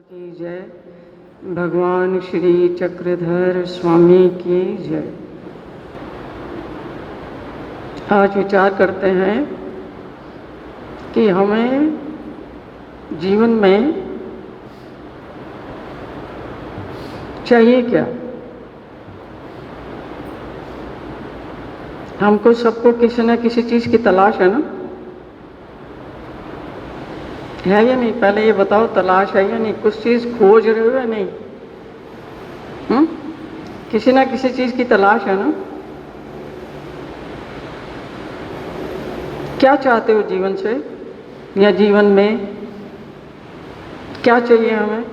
की जय। भगवान श्री चक्रधर स्वामी की जय। आज विचार करते हैं कि हमें जीवन में चाहिए क्या। हमको सबको किसी न किसी चीज़ की तलाश है ना, है या नहीं? पहले ये बताओ, तलाश है या नहीं? कुछ चीज़ खोज रहे हो या नहीं? किसी ना किसी चीज़ की तलाश है ना। क्या चाहते हो जीवन से, या जीवन में क्या चाहिए हमें?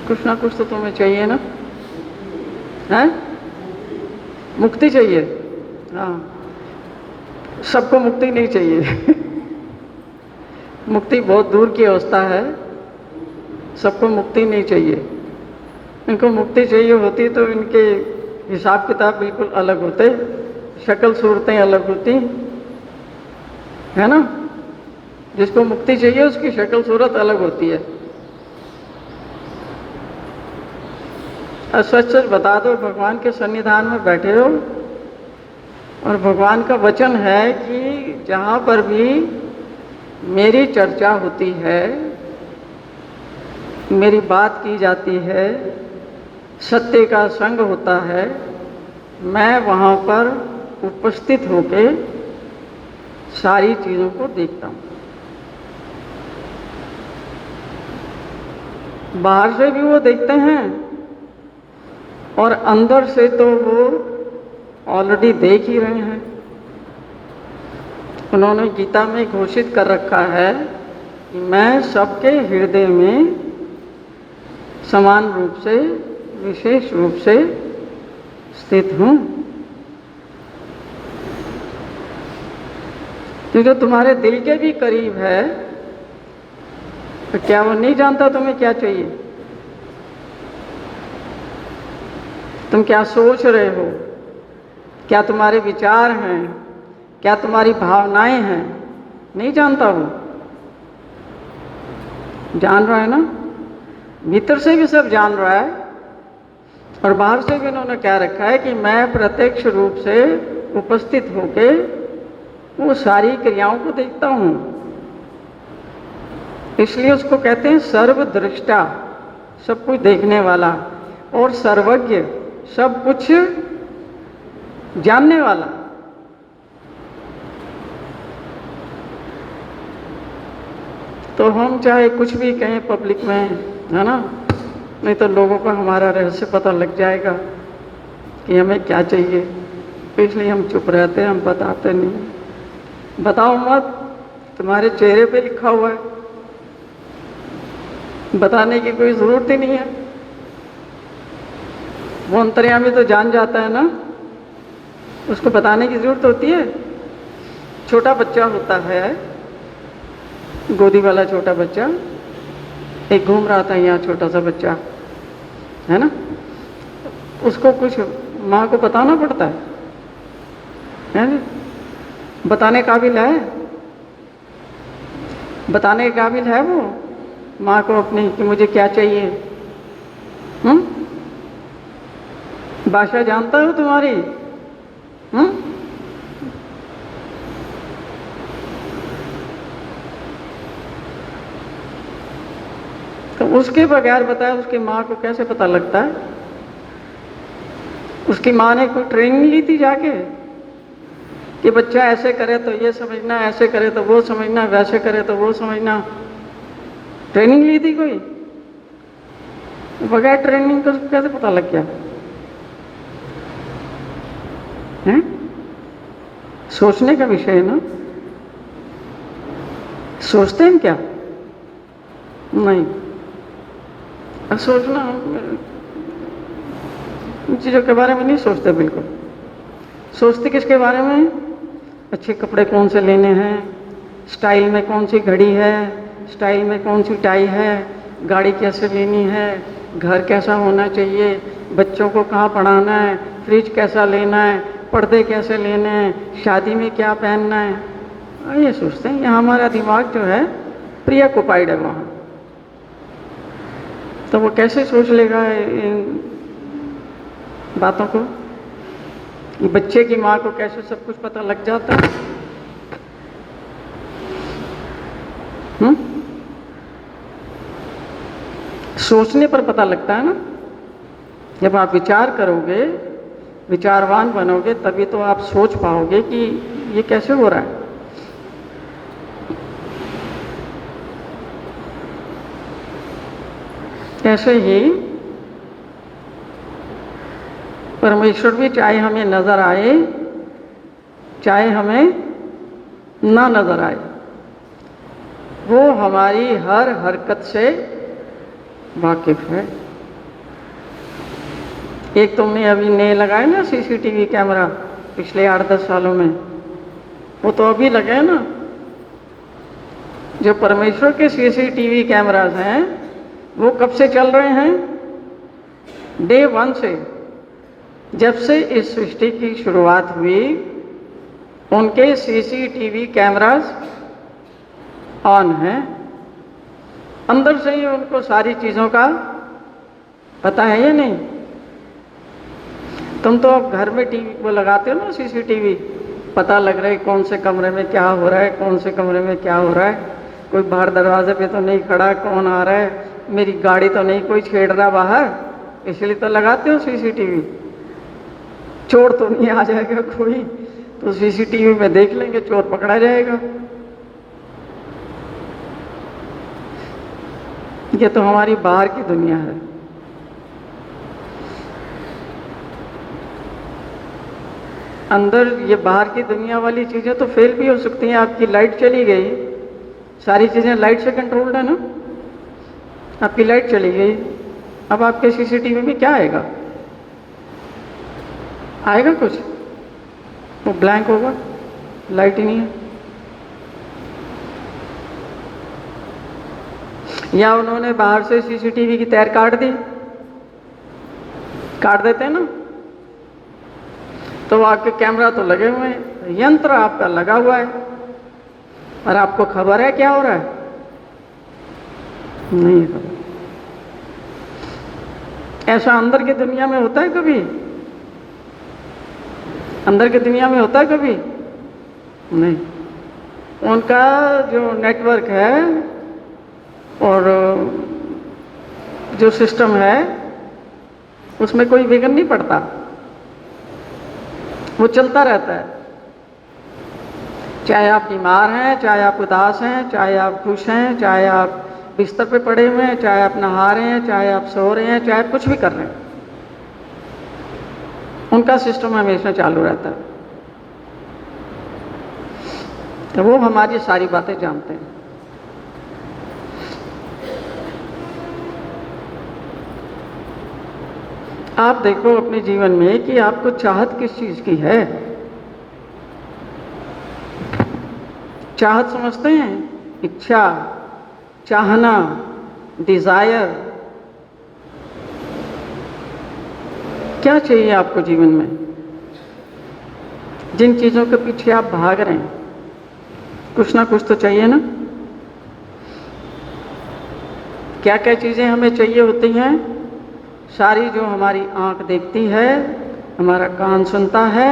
कुछ ना कुछ तो तुम्हें चाहिए ना, है? मुक्ति चाहिए। हाँ, सबको मुक्ति नहीं चाहिए। मुक्ति बहुत दूर की अवस्था है, सबको मुक्ति नहीं चाहिए। इनको मुक्ति चाहिए होती तो इनके हिसाब किताब बिल्कुल अलग होते, शक्ल सूरतें अलग होती, है ना। जिसको मुक्ति चाहिए उसकी शक्ल सूरत अलग होती है। सच सच बता दो, भगवान के सन्निधान में बैठे हो और भगवान का वचन है कि जहाँ पर भी मेरी चर्चा होती है, मेरी बात की जाती है, सत्य का संग होता है, मैं वहाँ पर उपस्थित होके सारी चीज़ों को देखता हूँ। बाहर से भी वो देखते हैं और अंदर से तो वो ऑलरेडी देख ही रहे हैं। उन्होंने गीता में घोषित कर रखा है कि मैं सबके हृदय में समान रूप से, विशेष रूप से स्थित हूँ। तो जो तुम्हारे दिल के भी करीब है, तो क्या वो नहीं जानता तुम्हें क्या चाहिए? तुम क्या सोच रहे हो, क्या तुम्हारे विचार हैं, क्या तुम्हारी भावनाएं हैं? नहीं जानता वो? जान रहा है ना, भीतर से भी सब जान रहा है। और बाहर से भी उन्होंने क्या रखा है कि मैं प्रत्यक्ष रूप से उपस्थित होके वो सारी क्रियाओं को देखता हूँ। इसलिए उसको कहते हैं सर्वदृष्टा, सब कुछ देखने वाला, और सर्वज्ञ, सब कुछ जानने वाला। तो हम चाहे कुछ भी कहें पब्लिक में, है ना, नहीं तो लोगों को हमारा रहस्य पता लग जाएगा कि हमें क्या चाहिए। तो इसलिए हम चुप रहते हैं, हम बताते नहीं। बताओ मत, तुम्हारे चेहरे पे लिखा हुआ है, बताने की कोई ज़रूरत ही नहीं है। वो अंतर्यामी तो जान जाता है ना, उसको बताने की ज़रूरत होती है। छोटा बच्चा होता है, गोदी वाला छोटा बच्चा, एक घूम रहा था यहाँ, छोटा सा बच्चा है ना, उसको कुछ माँ को बताना पड़ता है ना? बताने काबिल है? बताने के काबिल है वो माँ को अपनी कि मुझे क्या चाहिए? भाषा जानता हो तुम्हारी? तो उसके बगैर बताया उसकी माँ को कैसे पता लगता है? उसकी माँ ने कोई ट्रेनिंग ली थी जाके कि बच्चा ऐसे करे तो ये समझना, ऐसे करे तो वो समझना, वैसे करे तो वो समझना? ट्रेनिंग ली थी कोई? बगैर ट्रेनिंग का उसको कैसे पता लग गया? हैं? सोचने का विषय है ना। सोचते हैं क्या? नहीं। सोचना, इन चीज़ों के बारे में नहीं सोचते बिल्कुल। सोचते किसके बारे में? अच्छे कपड़े कौन से लेने हैं, स्टाइल में कौन सी घड़ी है, स्टाइल में कौन सी टाई है, गाड़ी कैसे लेनी है, घर कैसा होना चाहिए, बच्चों को कहाँ पढ़ाना है, फ्रिज कैसा लेना है, पर्दे कैसे लेने हैं, शादी में क्या पहनना है। ये सोचते हैं। यहाँ हमारा दिमाग जो है प्रीऑक्युपाइड है वहाँ। तो वो कैसे सोच लेगा इन बातों को? ये बच्चे की माँ को कैसे सब कुछ पता लग जाता है? सोचने पर पता लगता है ना। जब आप विचार करोगे, विचारवान बनोगे, तभी तो आप सोच पाओगे कि ये कैसे हो रहा है। ऐसे ही परमेश्वर भी चाहे हमें नजर आए चाहे हमें ना नजर आए, वो हमारी हर हरकत से वाकिफ है। एक तुमने अभी नए लगाए ना सीसीटीवी कैमरा पिछले 8-10 सालों में, वो तो अभी लगे ना। जो परमेश्वर के सीसीटीवी कैमरास हैं वो कब से चल रहे हैं? डे 1 से, जब से इस सृष्टि की शुरुआत हुई उनके सीसीटीवी कैमरास ऑन हैं। अंदर से ही उनको सारी चीज़ों का पता है या नहीं? तुम तो अब घर में टीवी वो लगाते हो ना सीसीटीवी, पता लग रहा है कौन से कमरे में क्या हो रहा है, कौन से कमरे में क्या हो रहा है, कोई बाहर दरवाजे पे तो नहीं खड़ा, कौन आ रहा है, मेरी गाड़ी तो नहीं कोई छेड़ रहा बाहर, इसलिए तो लगाते हो सीसीटीवी। चोर तो नहीं आ जाएगा कोई, तो सीसीटीवी में देख लेंगे, चोर पकड़ा जाएगा। ये तो हमारी बाहर की दुनिया है। अंदर ये बाहर की दुनिया वाली चीज़ें तो फेल भी हो सकती हैं। आपकी लाइट चली गई, सारी चीज़ें लाइट से कंट्रोल्ड है ना। आपकी लाइट चली गई, अब आपके सीसीटीवी में क्या आएगा? आएगा कुछ? वो ब्लैंक होगा, लाइट ही नहीं है। या उन्होंने बाहर से सीसीटीवी की तार काट दी, काट देते हैं ना, तो आपके कैमरा तो लगे हुए हैं, यंत्र आपका लगा हुआ है, और आपको खबर है क्या हो रहा है? नहीं खबर। ऐसा अंदर की दुनिया में होता है कभी? अंदर की दुनिया में होता है कभी? नहीं। उनका जो नेटवर्क है और जो सिस्टम है उसमें कोई विघ्न नहीं पड़ता, वो चलता रहता है। चाहे आप बीमार हैं, चाहे आप उदास हैं, चाहे आप खुश हैं, चाहे आप बिस्तर पे पड़े हुए हैं, चाहे आप नहा रहे हैं, चाहे आप सो रहे हैं, चाहे आप कुछ भी कर रहे हैं, उनका सिस्टम हमेशा चालू रहता है। तो वो हमारी सारी बातें जानते हैं। आप देखो अपने जीवन में कि आपको चाहत किस चीज की है। चाहत समझते हैं? इच्छा, चाहना, डिजायर। क्या चाहिए आपको जीवन में? जिन चीजों के पीछे आप भाग रहे हैं, कुछ ना कुछ तो चाहिए ना। क्या क्या चीजें हमें चाहिए होती हैं? सारी जो हमारी आंख देखती है, हमारा कान सुनता है,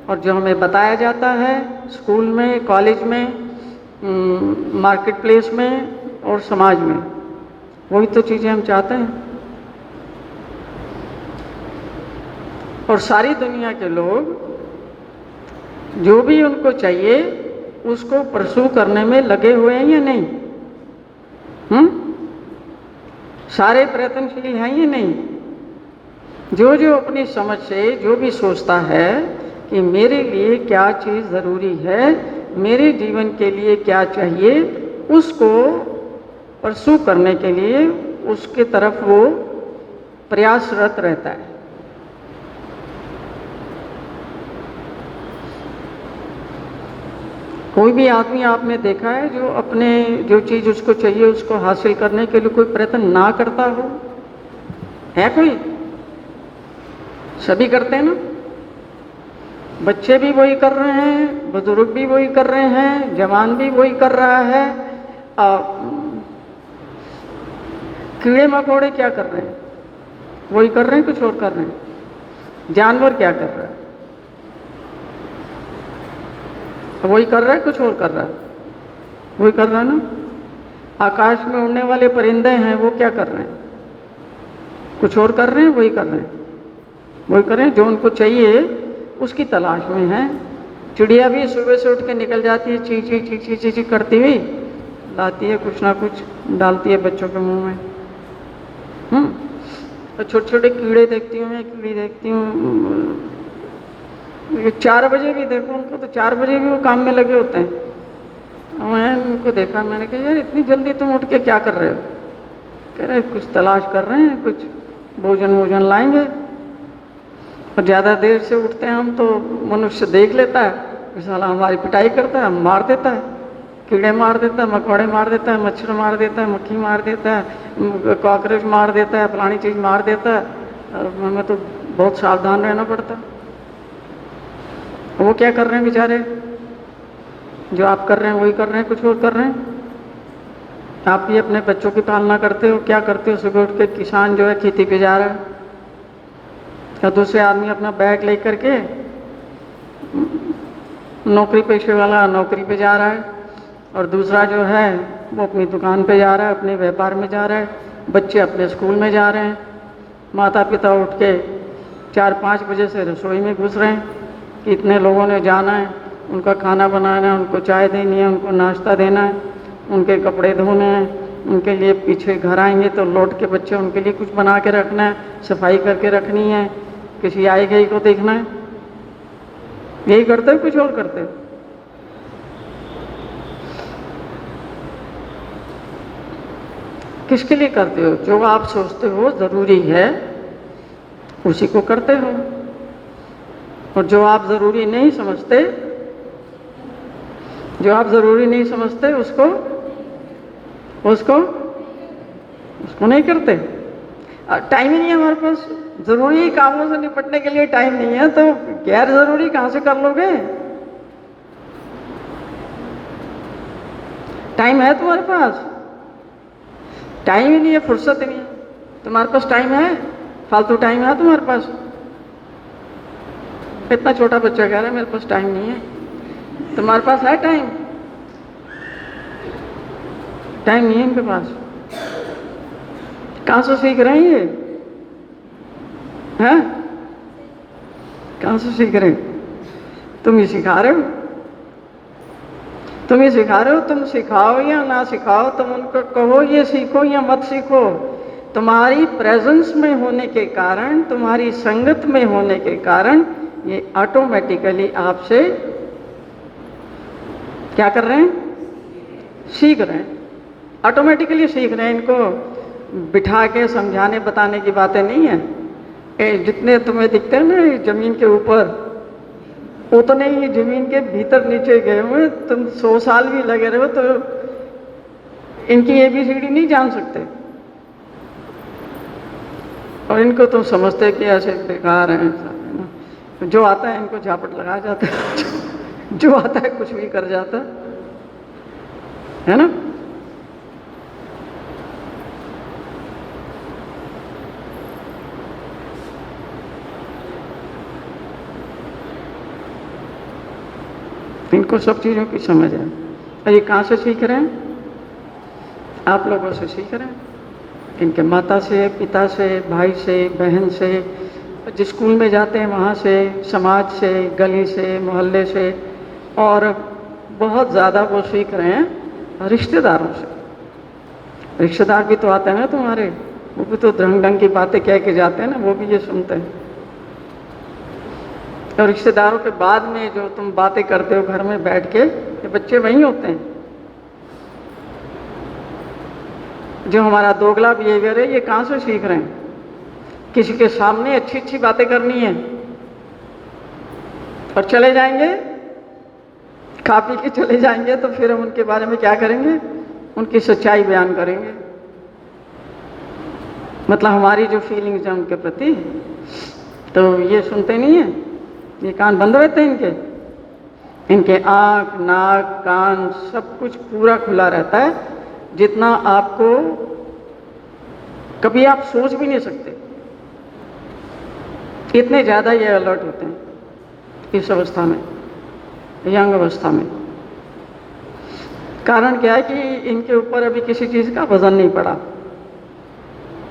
और जो हमें बताया जाता है स्कूल में, कॉलेज में, मार्केट प्लेस में और समाज में, वही तो चीज़ें हम चाहते हैं। और सारी दुनिया के लोग जो भी उनको चाहिए उसको परसू करने में लगे हुए हैं या नहीं? सारे प्रयत्नशील हैं या नहीं? जो जो अपनी समझ से जो भी सोचता है कि मेरे लिए क्या चीज़ ज़रूरी है, मेरे जीवन के लिए क्या चाहिए, उसको परसू करने के लिए उसके तरफ वो प्रयासरत रहता है। कोई भी आदमी आपने देखा है जो अपने जो चीज़ उसको चाहिए उसको हासिल करने के लिए कोई प्रयत्न ना करता हो? है कोई? सभी करते हैं ना। बच्चे भी वही कर रहे हैं, बुजुर्ग भी वही कर रहे हैं, जवान भी वही कर रहा है, कीड़े मकोड़े क्या कर रहे हैं? वही कर रहे हैं, कुछ और कर रहे हैं? जानवर क्या कर रहा है? वही कर रहा है, कुछ और कर रहा है? वही कर रहा है ना। आकाश में उड़ने वाले परिंदे हैं, वो क्या कर रहे हैं? कुछ और कर रहे हैं, वही कर रहे हैं। वही कर रहे हैं जो उनको चाहिए, उसकी तलाश में है। चिड़िया भी सुबह से उठ के निकल जाती है, ची ची ची ची ची ची करती हुई, लाती है कुछ ना कुछ, डालती है बच्चों के मुंह में। और छोटे छोटे कीड़े देखती हूँ मैं, कीड़ी देखती हूँ, 4 बजे भी देखो उनको, तो 4 बजे भी वो काम में लगे होते हैं। मैं उनको देखा, मैंने कहा यार इतनी जल्दी तुम उठ के क्या कर रहे हो? कह रहे कुछ तलाश कर रहे हैं, कुछ भोजन वोजन लाएंगे। और ज़्यादा देर से उठते हैं हम तो मनुष्य देख लेता है, साला हमारी पिटाई करता है, मार देता है, कीड़े मार देता है, मकोड़े मार देता है, मच्छर मार देता है, मक्खी मार देता है, कॉकरोच मार देता है, फलानी चीज़ मार देता है। और हमें तो बहुत सावधान रहना पड़ता है। वो क्या कर रहे हैं बेचारे? जो आप कर रहे हैं वही कर रहे हैं, कुछ और कर रहे हैं। आप भी अपने बच्चों की पालना करते हो, क्या करते हो? सुबह उठ के किसान जो है खेती पे जा रहा है, या दूसरे आदमी अपना बैग लेकर के नौकरी पेशे वाला नौकरी पे जा रहा है, और दूसरा जो है वो अपनी दुकान पे जा रहा है, अपने व्यापार में जा रहा है, बच्चे अपने स्कूल में जा रहे हैं। माता पिता उठ के 4-5 बजे से रसोई में घुस रहे हैं कि इतने लोगों ने जाना है, उनका खाना बनाना है, उनको चाय देनी है, उनको नाश्ता देना है, उनके कपड़े धोने हैं, उनके लिए पीछे घर आएंगे तो लौट के बच्चे उनके लिए कुछ बना के रखना है, सफाई करके रखनी है, किसी आई गई को देखना है। यही करते हो, कुछ और करते हो? किसके लिए करते हो? जो आप सोचते हो ज़रूरी है उसी को करते हो, और जो आप ज़रूरी नहीं समझते, जो आप ज़रूरी नहीं समझते उसको उसको उसको नहीं करते। टाइम ही नहीं है हमारे पास, ज़रूरी कामों से निपटने के लिए टाइम नहीं है, तो गैर ज़रूरी कहाँ से कर लोगे? टाइम है तुम्हारे पास? टाइम ही नहीं है, फुर्सत ही नहीं है। तुम्हारे पास टाइम है? फालतू टाइम है तुम्हारे पास? इतना छोटा बच्चा कह रहा है मेरे पास टाइम नहीं है। तुम्हारे पास है टाइम? टाइम नहीं है इनके पास। कहाँ से सीख रहे हैं ये? हैं? कहाँ से सीख रहे हैं? तुम ही सिखा रहे हो, तुम ही सिखा रहे हो। तुम सिखाओ या ना सिखाओ, तुम उनको कहो ये सीखो या मत सीखो, तुम्हारी प्रेजेंस में होने के कारण, तुम्हारी संगत में होने के कारण ये ऑटोमेटिकली आपसे क्या कर रहे हैं? सीख रहे हैं, ऑटोमेटिकली सीख रहे हैं। इनको बिठा के समझाने बताने की बातें नहीं है। जितने तुम्हें दिखते हैं ना जमीन के ऊपर, उतने ही जमीन के भीतर नीचे गए हुए। तुम 100 साल भी लगे रहो तो इनकी ABCD नहीं जान सकते, और इनको तुम समझते कि ऐसे बेकार हैं, जो आता है इनको झापट लगा जाता है, जो आता है कुछ भी कर जाता है ना। इनको सब चीज़ों की समझ है। और ये कहाँ से सीख रहे हैं? आप लोगों से सीख रहे हैं, इनके माता से, पिता से, भाई से, बहन से, जिस स्कूल में जाते हैं वहाँ से, समाज से, गली से, मोहल्ले से, और बहुत ज़्यादा वो सीख रहे हैं रिश्तेदारों से। रिश्तेदार भी तो आते हैं ना तुम्हारे, वो भी तो ढंग ढंग की बातें कह के जाते हैं ना, वो भी ये सुनते हैं। और रिश्तेदारों के बाद में जो तुम बातें करते हो घर में बैठ के, ये बच्चे वही होते हैं। जो हमारा दोगला बिहेवियर है, ये कहाँ से सीख रहे हैं? किसी के सामने अच्छी अच्छी बातें करनी है और चले जाएंगे, खा पी के चले जाएंगे, तो फिर हम उनके बारे में क्या करेंगे? उनकी सच्चाई बयान करेंगे। मतलब हमारी जो फीलिंग्स हैं उनके प्रति, तो ये सुनते नहीं है, ये कान बंद रहते हैं इनके। इनके आँख, नाक, कान सब कुछ पूरा खुला रहता है, जितना आपको कभी आप सोच भी नहीं सकते, इतने ज़्यादा ये अलर्ट होते हैं इस अवस्था में, यंग अवस्था में। कारण क्या है कि इनके ऊपर अभी किसी चीज़ का वजन नहीं पड़ा,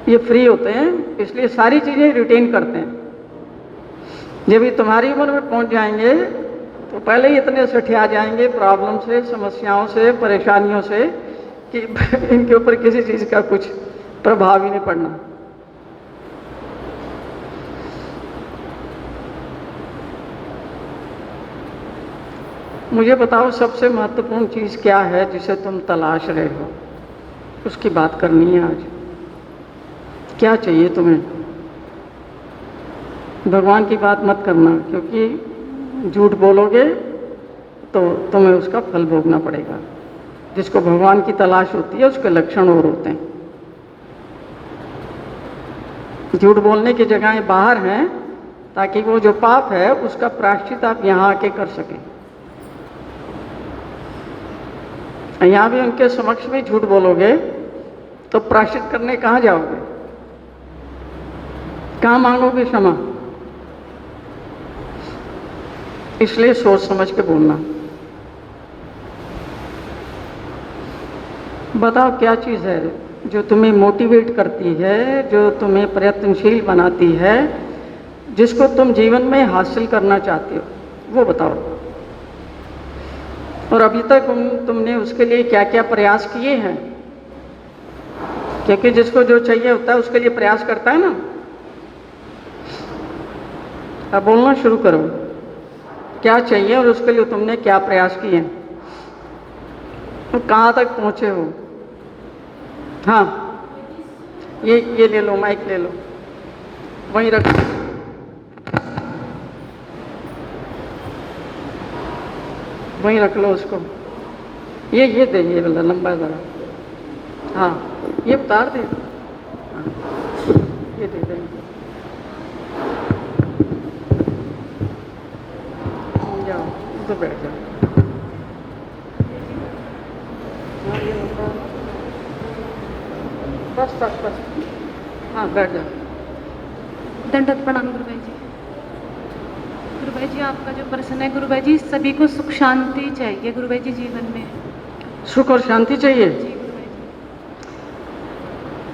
ये फ्री होते हैं, इसलिए सारी चीज़ें रिटेन करते हैं। जब ये तुम्हारी उम्र में पहुंच जाएंगे तो पहले ही इतने सठिया जाएंगे प्रॉब्लम से, समस्याओं से, परेशानियों से कि इनके ऊपर किसी चीज़ का कुछ प्रभाव ही नहीं पड़ना। मुझे बताओ सबसे महत्वपूर्ण चीज़ क्या है जिसे तुम तलाश रहे हो, उसकी बात करनी है आज। क्या चाहिए तुम्हें? भगवान की बात मत करना, क्योंकि झूठ बोलोगे तो तुम्हें उसका फल भोगना पड़ेगा। जिसको भगवान की तलाश होती है उसके लक्षण और होते हैं। झूठ बोलने की जगहें बाहर हैं ताकि वो जो पाप है उसका प्रायश्चित आप यहाँ आके कर सकें। यहाँ भी उनके समक्ष में झूठ बोलोगे तो प्रायश्चित करने कहाँ जाओगे? कहाँ मांगोगे क्षमा? इसलिए सोच समझ के बोलना। बताओ क्या चीज़ है जो तुम्हें मोटिवेट करती है, जो तुम्हें प्रयत्नशील बनाती है, जिसको तुम जीवन में हासिल करना चाहते हो, वो बताओ। और अभी तक तुमने उसके लिए क्या क्या प्रयास किए हैं? क्योंकि जिसको जो चाहिए होता है उसके लिए प्रयास करता है ना। अब बोलना शुरू करो, क्या चाहिए और उसके लिए तुमने क्या प्रयास किए हैं, तो कहाँ तक पहुँचे हो? हाँ, ये ले लो, माइक ले लो, वहीं रख, वहीं रख लो उसको। ये दे, ये वाला लंबा ज़रा, हाँ ये उतार दे, हाँ ये दे दे, जाओ तो बैठ जाओ। हाँ ये लंबा, बस बस बस, हाँ बैठ जाओ। दंडवत प्रणाम गुरुभाई जी। गुरुभाई जी आपका जो प्रश्न है गुरुभाई जी, सभी को सुख शांति चाहिए गुरुभाई जी जीवन में। सुख और शांति चाहिए? जी गुरुभाई जी।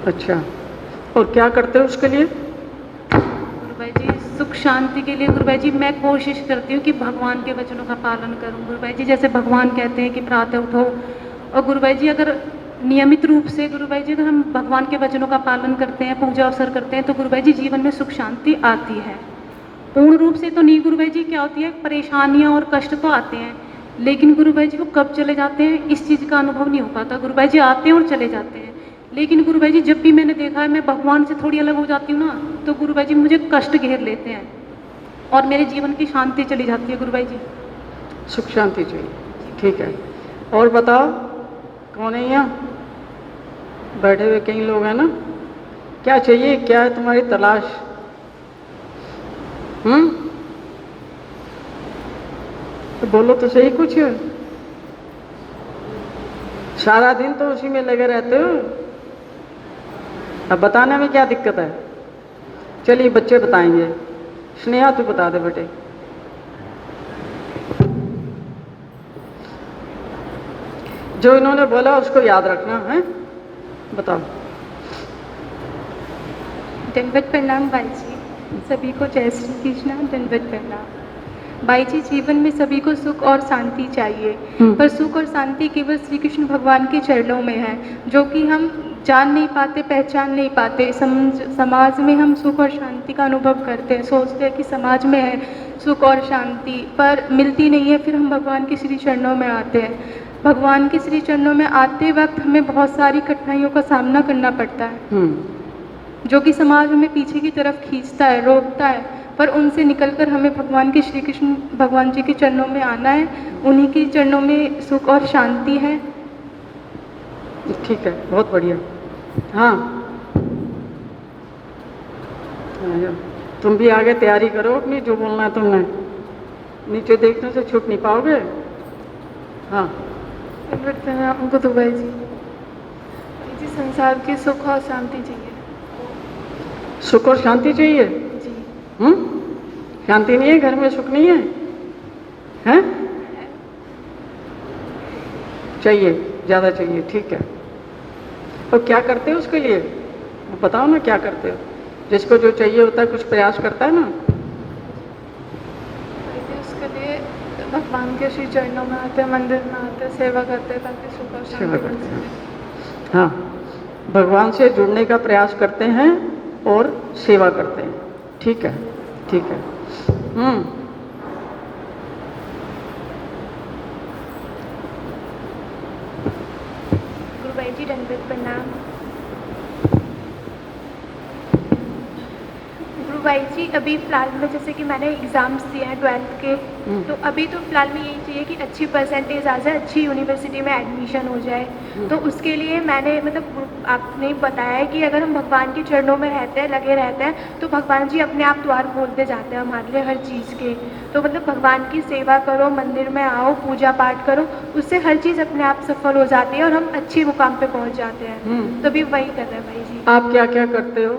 अच्छा, और क्या करते हो उसके लिए? गुरुभाई जी सुख शांति के लिए गुरुभाई जी मैं कोशिश करती हूँ कि भगवान के वचनों का पालन करूँ गुरुभाई जी। जैसे भगवान कहते हैं कि प्रातः उठो, और गुरुभाई जी अगर नियमित रूप से गुरुभाई जी अगर हम भगवान के वचनों का पालन करते हैं, पूजा अवसर करते हैं, तो गुरुभाई जी जीवन में सुख शांति आती है। पूर्ण रूप से तो नहीं गुरुभाई जी, क्या होती है परेशानियाँ और कष्ट तो आते हैं, लेकिन गुरुभाई जी वो कब चले जाते हैं इस चीज़ का अनुभव नहीं हो पाता। गुरुभाई जी आते हैं और चले जाते हैं, लेकिन गुरुभाई जी जब भी मैंने देखा है मैं भगवान से थोड़ी अलग हो जाती हूँ ना, तो गुरुभाई जी मुझे कष्ट घेर लेते हैं और मेरे जीवन की शांति चली जाती है गुरुभाई जी। सुख शांति चाहिए, ठीक है। और बताओ कौन है यहाँ बैठे हुए? कई लोग हैं ना। क्या चाहिए, क्या है तुम्हारी तलाश? तो बोलो तो सही कुछ। सारा दिन तो उसी में लगे रहते हो, अब बताने में क्या दिक्कत है? चलिए बच्चे बताएंगे। स्नेहा तू बता दे बेटे। जो इन्होंने बोला उसको याद रखना है। बताओ। दंडवत प्रणाम भाई जी, सभी को जय श्री कृष्णा। दंडवत प्रणाम भाई जी। जीवन में सभी को सुख और शांति चाहिए, पर सुख और शांति केवल श्री कृष्ण भगवान के चरणों में है, जो कि हम जान नहीं पाते, पहचान नहीं पाते। समाज में हम सुख और शांति का अनुभव करते हैं, सोचते हैं कि समाज में है सुख और शांति, पर मिलती नहीं है। फिर हम भगवान के श्री चरणों में आते हैं। भगवान के श्री चरणों में आते वक्त हमें बहुत सारी कठिनाइयों का सामना करना पड़ता है, जो कि समाज हमें पीछे की तरफ खींचता है, रोकता है, पर उनसे निकलकर हमें भगवान के श्री कृष्ण भगवान जी के चरणों में आना है। उन्हीं के चरणों में सुख और शांति है। ठीक है, बहुत बढ़िया। हाँ तुम भी आगे तैयारी करो अपनी, जो बोलना है तुमने। नीचे देखने से छूट नहीं पाओगे। हाँ गुरुभाई जी। जी संसार की सुख और शांति चाहिए। सुख और शांति चाहिए। जी शांति नहीं है घर में, सुख नहीं है, हैं? चाहिए, ज़्यादा चाहिए, ठीक है। और क्या करते हो उसके लिए, बताओ ना क्या करते हो? जिसको जो चाहिए होता है कुछ प्रयास करता है ना। उसके लिए भगवान के श्री चरणों में आते हैं, मंदिर में आते हैं, सेवा करते हैं ताकि सुख और सेवा शांति करते मिल हैं, सके। हाँ, भगवान से जुड़ने का प्रयास करते हैं और सेवा करते हैं, ठीक है, ठीक है। गुरु भाई जी दंडवत प्रणाम। गुरु भाई जी अभी फ़िलहाल में जैसे कि मैंने एग्ज़ाम्स दिए हैं 12th के, तो अभी तो फ़िलहाल में यही चाहिए कि अच्छी परसेंटेज आ जाए, अच्छी यूनिवर्सिटी में एडमिशन हो जाए। तो उसके लिए मैंने मतलब आपने बताया है कि अगर हम भगवान के चरणों में रहते हैं, लगे रहते हैं, तो भगवान जी अपने आप द्वार खोलते जाते हैं हमारे लिए हर चीज़ के। तो मतलब भगवान की सेवा करो, मंदिर में आओ, पूजा पाठ करो, उससे हर चीज़ अपने आप सफल हो जाती है और हम अच्छी मुकाम पे पहुंच जाते हैं। तो अभी वही कर रहे हैं भाई जी। आप क्या क्या करते हो?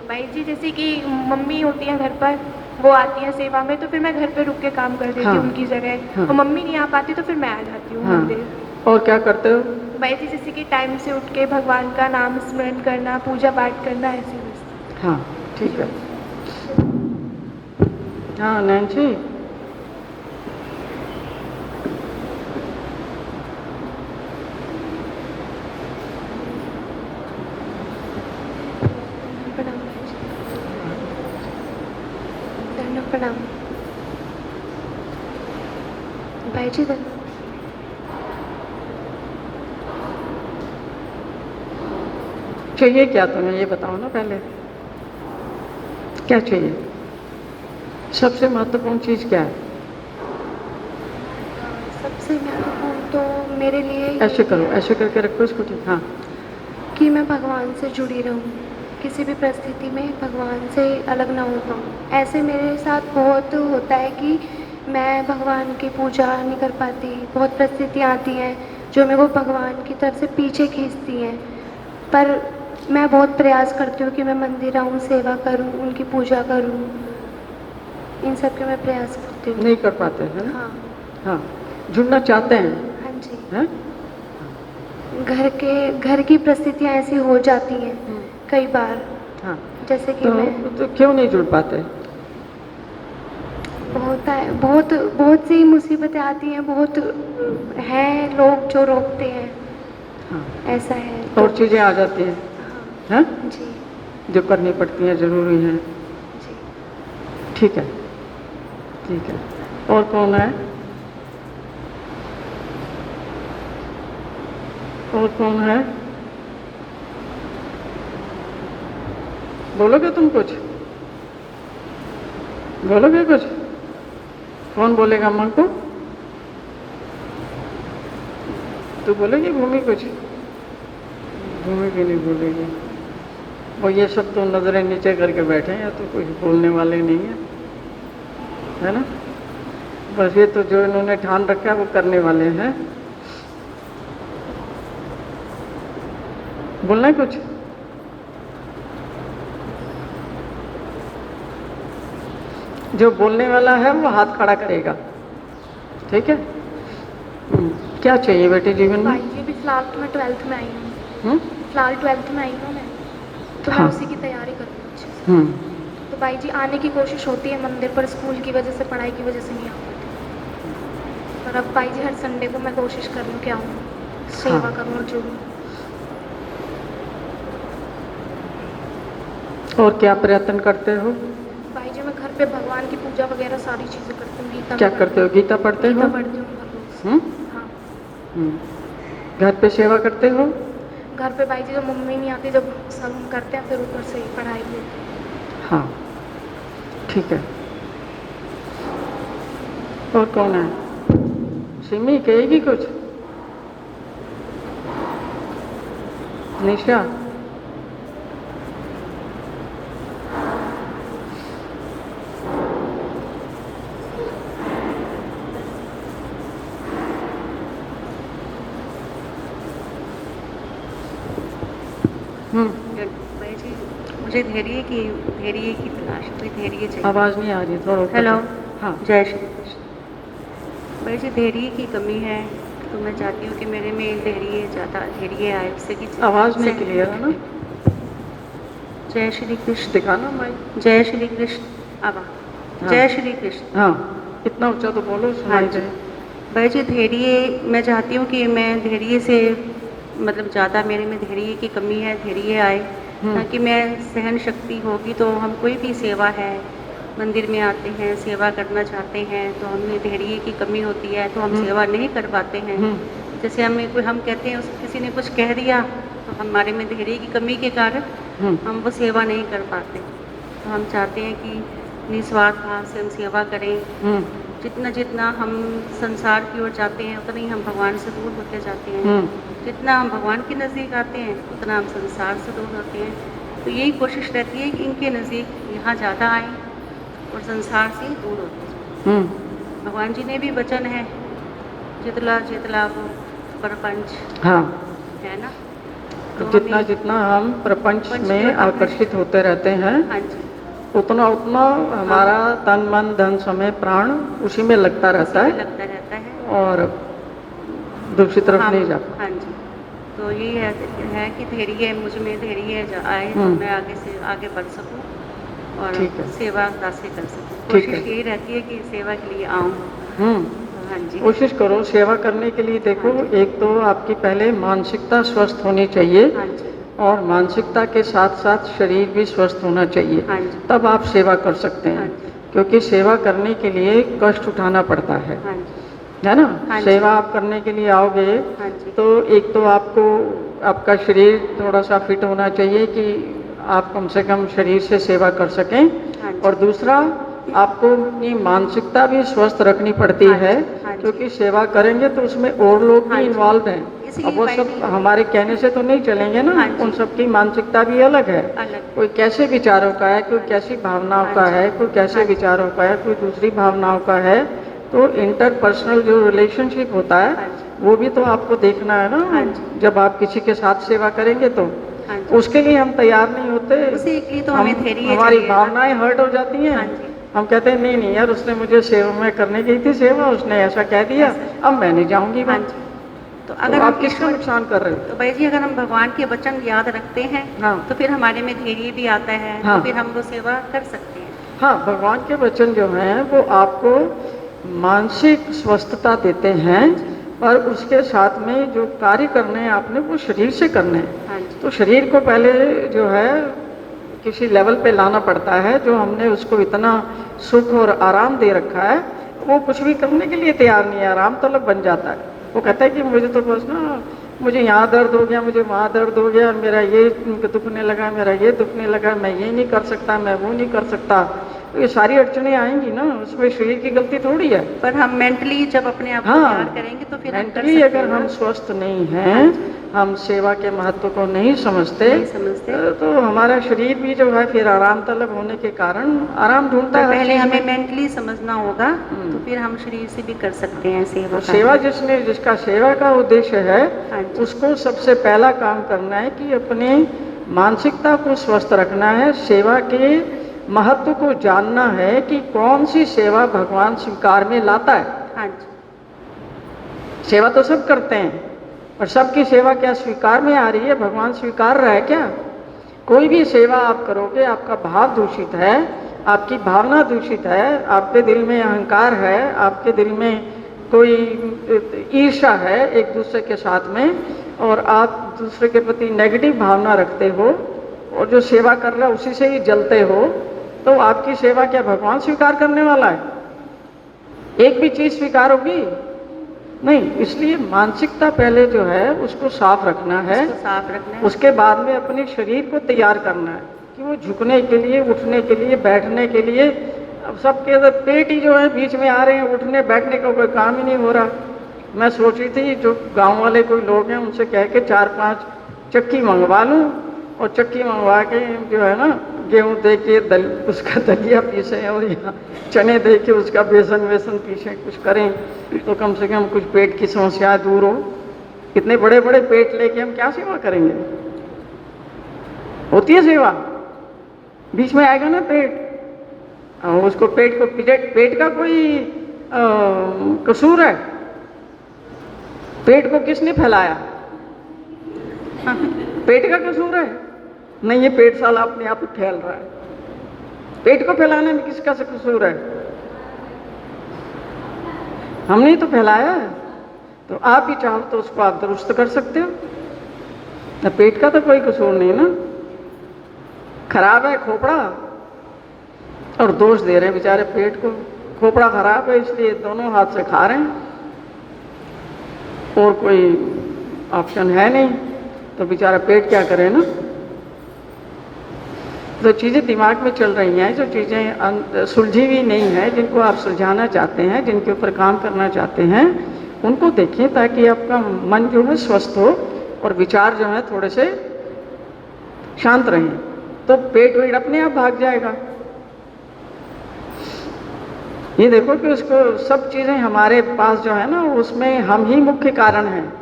भाई जी जैसे कि मम्मी होती हैं घर पर, वो आती हैं सेवा में, तो फिर मैं घर पे रुक के काम कर देती हूँ उनकी जगह। हाँ। और मम्मी नहीं आ पाती तो फिर मैं आ जाती हूँ मंदिर। और क्या करते हो? भाई जी जैसे कि टाइम से उठ के भगवान का नाम स्मरण करना, पूजा पाठ करना, ऐसे बस। हाँ, ठीक है। हाँ नैन्सी, प्रणाम भाई जी। धन्यवाद, प्रणाम भाई जी। धन्यवाद। चाहिए क्या तुम्हें, ये बताओ ना पहले, क्या चाहिए? सबसे महत्वपूर्ण चीज़ क्या है? सबसे महत्वपूर्ण तो मेरे लिए ऐसे करो, ऐसे करके रखो इसको, ठीक। हाँ, कि मैं भगवान से जुड़ी रहूं, किसी भी परिस्थिति में भगवान से अलग ना हो पाऊँ। ऐसे मेरे साथ बहुत होता है कि मैं भगवान की पूजा नहीं कर पाती, बहुत परिस्थितियाँ आती हैं जो मेरे को भगवान की तरफ से पीछे खींचती हैं, पर मैं बहुत प्रयास करती हूँ कि मैं मंदिर आऊँ, सेवा करूँ, उनकी पूजा करूँ, इन सब के मैं प्रयास करती हूँ। नहीं कर पाते हैं। हाँ हाँ, जुड़ना चाहते हैं, हाँ जी। हैं? घर की परिस्थितियाँ ऐसी हो जाती हैं कई बार, हाँ, जैसे कि मैं तो क्यों नहीं जुड़ पाते? बहुत सी मुसीबतें आती हैं, बहुत हैं लोग जो रोकते हैं। हाँ, ऐसा है और चीज़ें आ जाती हैं, हैं? जी जो करनी पड़ती हैं, ज़रूरी हैं, जी। ठीक है, ठीक है। और कौन है? और कौन है? बोलोगे तुम कुछ? बोलोगे कुछ? कौन बोलेगा अम्मा को? तू बोलेगी भूमि कुछ? भूमि भी नहीं बोलेगी। वो ये सब तो नजरें नीचे करके बैठे हैं, या तो कुछ बोलने वाले नहीं है, है ना? बस ये तो जो इन्होंने ठान रखा है वो करने वाले हैं। बोलना है कुछ? जो बोलने वाला है वो हाथ खड़ा करेगा, ठीक है? क्या चाहिए बेटे जीवन भाई में? जी अभी फिलहाल तो मैं 12th में आई हूँ। हम्म? फिलहाल 12th में आई हूँ मैं, तो मैं हाँ। उसी की तैयारी कर रही हूँ अच्छे से। हम्म, तो भाई जी आने की कोशिश होती है मंदिर पर, स्कूल की वजह से, पढ़ाई की वजह से नहीं आ पाती। और अब भाई जी हर संडे को मैं कोशिश कर रही हूँ कि आऊँ, सेवा हाँ। करूँ और जुड़ूँ। और क्या प्रयत्न करते हो? भाई जी मैं घर पे भगवान की पूजा वगैरह सारी चीज़ें करती हूँ। गीता क्या भी करते हो? गीता पढ़ते गीता हो? पढ़ती हूँ हर रोज़। हाँ। घर पे सेवा करते हो? घर पे भाई जी जब मम्मी नहीं आती, जब सब हम करते हैं, फिर ऊपर से ही पढ़ाई भी होती है। हाँ, ठीक है। और कौन है? सिमी कहेगी कुछ? निशा? भाई जी मुझे धैर्य की तलाश है, कोई धैर्य चाहिए। आवाज़ नहीं आ रही, थोड़ा ऊपर हेलो। करो। हाँ, जय श्री कृष्ण। भाई जी धैर्य की कमी है, तो मैं चाहती हूँ कि मेरे में धैर्य आए, उससे कि आवाज़ नहीं क्लियर है ना, जय श्री कृष्ण। दिखाना माइक। जय श्री कृष्ण। अब हाँ। जय श्री कृष्ण। हाँ, इतना ऊंचा तो बोलो, हाँ सुनाई जी। दे। भाई जी धैर्य, मैं चाहती हूँ कि मैं धैर्य से मतलब ज़्यादा मेरे में धैर्य की कमी है, धैर्य आए, ताकि मैं सहन शक्ति होगी तो हम कोई भी सेवा है, मंदिर में आते हैं सेवा करना चाहते हैं तो हमें धैर्य की कमी होती है तो हम सेवा नहीं कर पाते हैं। जैसे हम कहते हैं किसी ने कुछ कह दिया तो हमारे में धैर्य की कमी के कारण हम वो सेवा नहीं कर पाते। तो हम चाहते हैं कि निस्वार्थ भाव से हम सेवा करें। जितना जितना हम संसार की ओर जाते हैं उतना ही हम भगवान से दूर होते जाते हैं। जितना हम भगवान के नज़दीक आते हैं उतना हम संसार से दूर होते हैं। तो यही कोशिश रहती है कि इनके नज़दीक यहाँ ज़्यादा आएँ और संसार से दूर होते जाएं। भगवान जी ने भी वचन है, जितला जितला वो प्रपंच, हाँ, है ना। जितना हमें जितना हम प्रपंच प्रपंच में में आकर्षित होते रहते हैं, हाँ जी, उतना उतना हमारा तन मन धन समय प्राण उसी में लगता रहता उसी है में लगता रहता है और दूसरी तरफ हम, नहीं जाता। हाँ जी। तो यही है कि धैर्य मुझ में धैर्य आए तो मैं आगे से आगे बढ़ सकूं और ठीक है। सेवा दासी कर सकूं। ठीक कोशिश है। यही रहती है कि सेवा के लिए आऊं। हम्म, हाँ जी। कोशिश करो सेवा करने के लिए। देखो, हाँ जी। एक तो आपकी पहले मानसिकता स्वस्थ होनी चाहिए हाँ जी। और मानसिकता के साथ साथ शरीर भी स्वस्थ होना चाहिए, हाँ जी। तब आप सेवा कर सकते हाँ हैं। जी। क्योंकि सेवा करने के लिए कष्ट उठाना पड़ता है हाँ जी। ना। हाँ जी। सेवा आप करने के लिए आओगे हाँ जी। तो एक तो आपको आपका शरीर थोड़ा सा फिट होना चाहिए कि आप कम से कम शरीर से सेवा कर सकें, हाँ जी। और दूसरा आपको अपनी मानसिकता भी स्वस्थ रखनी पड़ती हाँ जी। है, हाँ जी। क्योंकि सेवा करेंगे तो उसमें और लोग हाँ भी जी। इन्वॉल्व हैं। इसलिए अब वो भाई सब जी, हमारे कहने से तो नहीं चलेंगे ना। हाँ जी। उन सबकी मानसिकता भी अलग है। अलग। कोई कैसे विचारों का है, कोई हाँ जी। कैसी भावनाओं हाँ का जी। है, कोई कैसे हाँ जी। विचारों का है, कोई दूसरी भावनाओं का है। तो इंटरपर्सनल जो रिलेशनशिप होता हाँ है जी। वो भी तो आपको देखना है ना। हाँ जी। जब आप किसी के साथ सेवा करेंगे तो हाँ जी। उसके लिए हम तैयार नहीं होते। उसी के लिए तो हमें धैर्य हमारी चाहिए ना। भावनाएं हर्ट हो जाती हैं। हाँ जी। हम कहते हैं नहीं नहीं यार, उसने मुझे सेवा में करने गई थी सेवा, उसने ऐसा कह दिया, अब मैं नहीं जाऊंगी हाँ वहाँ। जी। तो तो अगर आप हम किसका नुकसान कर रहे हो? तो भाई जी अगर हम भगवान के वचन याद रखते हैं हाँ। तो फिर हमारे में धैर्य भी आता है। हाँ। तो फिर हम वो सेवा कर सकते हैं। हाँ, भगवान के वचन जो हैं वो आपको मानसिक स्वस्थता देते हैं, और उसके साथ में जो कार्य करने हैं आपने वो शरीर से करने हैं। हाँ जी। तो शरीर को पहले जो है किसी लेवल पे लाना पड़ता है। जो हमने उसको इतना सुख और आराम दे रखा है वो कुछ भी करने के लिए तैयार नहीं है, आराम तलब बन जाता है। वो कहता है कि मुझे तो बस ना, मुझे यहाँ दर्द हो गया, मुझे वहाँ दर्द हो गया, मेरा ये दुखने लगा, मेरा ये दुखने लगा, मैं ये नहीं कर सकता, मैं वो नहीं कर सकता। तो ये सारी अड़चनें आएंगी ना, उसमें शरीर की गलती थोड़ी है। पर हम मेंटली जब अपने आप को हाँ, तैयार करेंगे तो फिर हम कर मेंटली सकते अगर हैं हम ना। स्वस्थ नहीं हैं, हाँ जी। हम सेवा के महत्व को नहीं समझते, नहीं समझते। तो हमारा शरीर भी जो है फिर आराम तलब होने के कारण आराम ढूंढता तो है हर पहले चीज हमें में। मेंटली समझना होगा तो फिर हम शरीर से भी कर सकते हैं सेवा। तो सेवा जिसका सेवा का उद्देश्य है, हाँ जी। उसको सबसे पहला काम करना है कि अपने मानसिकता को स्वस्थ रखना है, सेवा के महत्व को जानना है कि कौन सी सेवा भगवान स्वीकार में लाता है। हाँ जी। सेवा तो सब करते हैं, और सबकी सेवा क्या स्वीकार में आ रही है? भगवान स्वीकार रहा है क्या? कोई भी सेवा आप करोगे, आपका भाव दूषित है, आपकी भावना दूषित है, आपके दिल में अहंकार है, आपके दिल में कोई ईर्ष्या है एक दूसरे के साथ में, और आप दूसरे के प्रति नेगेटिव भावना रखते हो, और जो सेवा कर रहा है उसी से ही जलते हो, तो आपकी सेवा क्या भगवान स्वीकार करने वाला है? एक भी चीज स्वीकार होगी नहीं। इसलिए मानसिकता पहले जो है उसको साफ रखना है, उसको साफ रखना है। उसके बाद में अपने शरीर को तैयार करना है कि वो झुकने के लिए, उठने के लिए, बैठने के लिए। अब सबके पेट ही जो है बीच में आ रहे हैं, उठने बैठने का कोई काम ही नहीं हो रहा। मैं सोच रही थी जो गांव वाले कोई लोग हैं उनसे कह के 4-5 चक्की मंगवा लूँ, और चक्की मंगवा के जो है ना गेहूँ दे के उसका दलिया पीसें, और यहाँ चने दे के उसका बेसन वेसन पीसें, कुछ करें तो कम से कम कुछ पेट की समस्या दूर हो। इतने बड़े बड़े पेट लेके हम क्या सेवा करेंगे? होती है सेवा। बीच में आएगा ना पेट, और उसको पेट को पेट का कोई कसूर है? पेट को किसने फैलाया? पेट का कसूर है? नहीं, ये पेट साला अपने आप ही फैल रहा है। पेट को फैलाने में किसका से कसूर है? हमने ही तो फैलाया है। तो आप भी चाहो तो उसको आप दुरुस्त कर सकते हो। तो पेट का तो कोई कसूर नहीं ना। खराब है खोपड़ा और दोष दे रहे हैं बेचारे पेट को। खोपड़ा खराब है इसलिए दोनों हाथ से खा रहे हैं, और कोई ऑप्शन है नहीं, तो बेचारा पेट क्या करे ना। जो चीज़ें दिमाग में चल रही हैं, जो चीज़ें सुलझी हुई नहीं है, जिनको आप सुलझाना चाहते हैं, जिनके ऊपर काम करना चाहते हैं, उनको देखें ताकि आपका मन जो है स्वस्थ हो और विचार जो है थोड़े से शांत रहें, तो पेट वेट अपने आप भाग जाएगा। ये देखो कि उसको सब चीज़ें हमारे पास जो है ना, उसमें हम ही मुख्य कारण हैं।